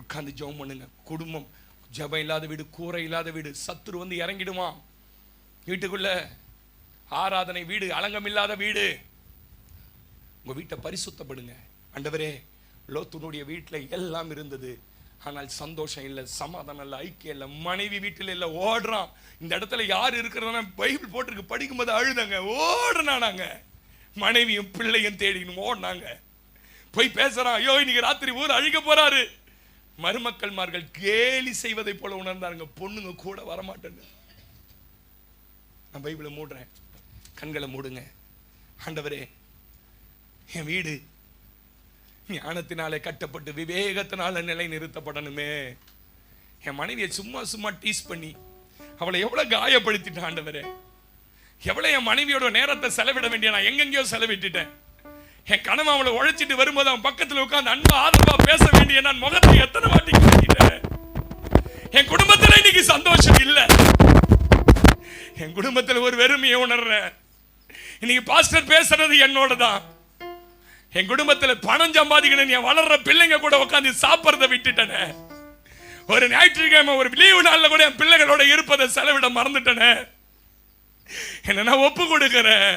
உட்கார்ந்து ஜெபம் பண்ணுங்க. குடும்பம் ஜெபம் இல்லாத வீடு, கூரை இல்லாத வீடு. சத்துரு வந்து இறங்கிடுமா வீட்டுக்குள்ள. ஆராதனை வீடு, அலங்கம் இல்லாத வீடு. உங்க வீட்டை பரிசுத்தப்படுங்க. ஆண்டவரே, லோத்துனுடைய வீட்டில் எல்லாம் இருந்தது, ஆனால் சந்தோஷம் இல்லை, சமாதானம் இல்லை, ஐக்கியம் இல்லை. மனைவி வீட்டில் இல்லை, ஓடுறான். இந்த இடத்துல யார் இருக்கிறதா பைபிள் போட்டிருக்கு, படிக்கும்போது அழுதாங்க, ஓடுனாங்க. மனைவியும் பிள்ளையும் தேடினும் ஓடினாங்க. போய் பேசுறான், ஐயோ இன்னைக்கு ராத்திரி ஊர் அழிக்க போறாரு. மருமக்கள்மார்கள் கேலி செய்வதை போல உணர்ந்தாங்க. பொண்ணுங்க கூட வரமாட்டேங்க. நான் பைபிளை மூடுறேன், கண்களை மூடுங்க. ஆண்டவரே, என் வீடு ஞானத்தினாலே கட்டப்பட்டு விவேகத்தினால நிலை நிறுத்தப்படணுமே. என் மனைவியை சும்மா டீஸ் பண்ணி அவளை எவ்வளவு காயப்படுத்திட்டேன் ஆண்டவரே. எவ்வளவு என் மனைவியோட நேரத்தை செலவிட வேண்டிய நான் எங்கெங்கயோ செலவிட்டுட்டேன். என் கணவன் அவளை உழைச்சிட்டு வரும்போது அவன் பக்கத்தில் உட்கார்ந்து அன்பா ஆதரவா பேச வேண்டிய நான் முகத்தை எத்தனை வாட்டி காட்டிட்டேன். என் குடும்பத்தில் இன்னைக்கு சந்தோஷம் இல்லை. என் குடும்பத்தில் ஒரு வெறுமையை உணர்றேன். இன்னைக்கு பாஸ்டர் பேசுறது என்னோட தான். என் குடும்பத்தில் பணம் சம்பாதிக்கணும், என் வளர்ற பிள்ளைங்க கூட உட்காந்து சாப்பிட்றத விட்டுட்டேனே. ஒரு ஞாயிற்றுக்கிழமை ஒரு லீவு நாள்ல கூட என் பிள்ளைகளோட இருப்பதை செலவிட மறந்துட்டேனே. என்ன நான் ஒப்பு கொடுக்கிறேன்.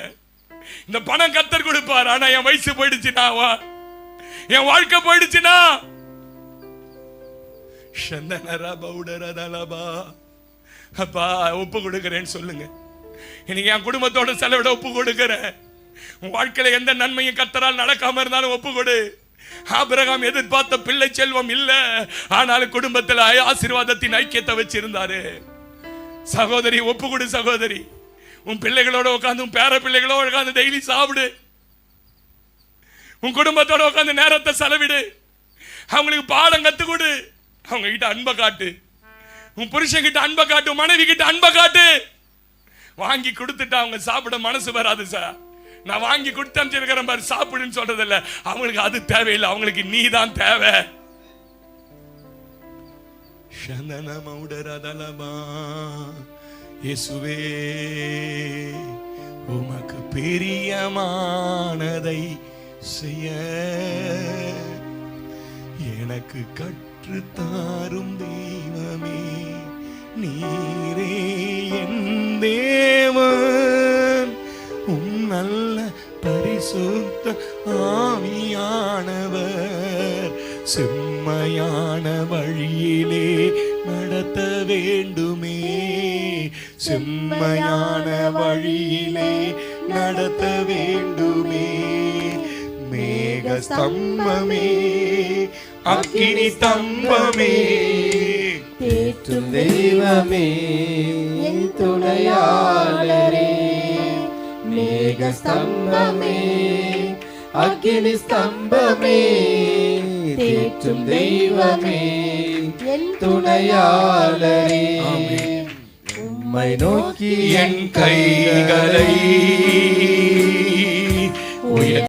இந்த பணம் கர்த்தர் கொடுப்பார். ஆனா என் வயசு போயிடுச்சுனா, என் வாழ்க்கை போயிடுச்சுனா, அப்பா ஒப்பு கொடுக்கிறேன்னு சொல்லுங்க. இன்னைக்கு என் குடும்பத்தோட செலவிட ஒப்பு கொடுக்கிறேன். உன் வாழ்க்கையில எந்த நன்மையும் கர்த்தரால் நடக்காம இருந்தாலும் ஒப்பு கொடு. ஆபிரகாம் எதிர்பார்த்த பிள்ளை செல்வம் இல்ல, ஆனாலும் குடும்பத்தில் ஆசீர்வாதத்தின் ஐக்கியத்தை வச்சிருந்தாரு. சகோதரி ஒப்பு கொடு. சகோதரி, உன் பிள்ளைகளோட உட்காந்து, உன் பேர பிள்ளைகளோட உட்காந்து டெய்லி சாப்பிடு. உன் குடும்பத்தோட உட்காந்து நேரத்தை செலவிடு. அவங்களுக்கு பாடம் கத்து கொடு. அவங்க கிட்ட அன்பை காட்டு. உன் புருஷன் கிட்ட அன்பை காட்டு. மனைவி கிட்ட அன்பை காட்டு. வாங்கி கொடுத்துட்டு அவங்க சாப்பிட மனசு வராது சார். நான் வாங்கி கொடுத்து அனுப்பிச்சிருக்கிறேன் பாரு, சாப்பிடுன்னு சொல்றது இல்ல. அவங்களுக்கு அது தேவையில்லை, அவங்களுக்கு நீ தான் தேவை. இயேசுவே, உமக்கு பிரியமானதை செய்ய எனக்கு கற்றுத்தாரும் தெய்வமே, நீரே என் தேவன். நல்ல பரிசுத்த ஆவியானவர் செம்மையான வழியிலே நடத்த வேண்டுமே. செம்மையான வழியிலே நடத்த வேண்டுமே. மேக ஸ்தம்பமே, அக்கினி ஸ்தம்பமே, தேற்றும் தெய்வமே, என் துணையாளரே. மேக ஸ்தம்பமே, அக்கினி ஸ்தம்பமே, தேற்றும் தெய்வமே, என் துணையாளரே. உம்மை நோக்கி என் கைகளை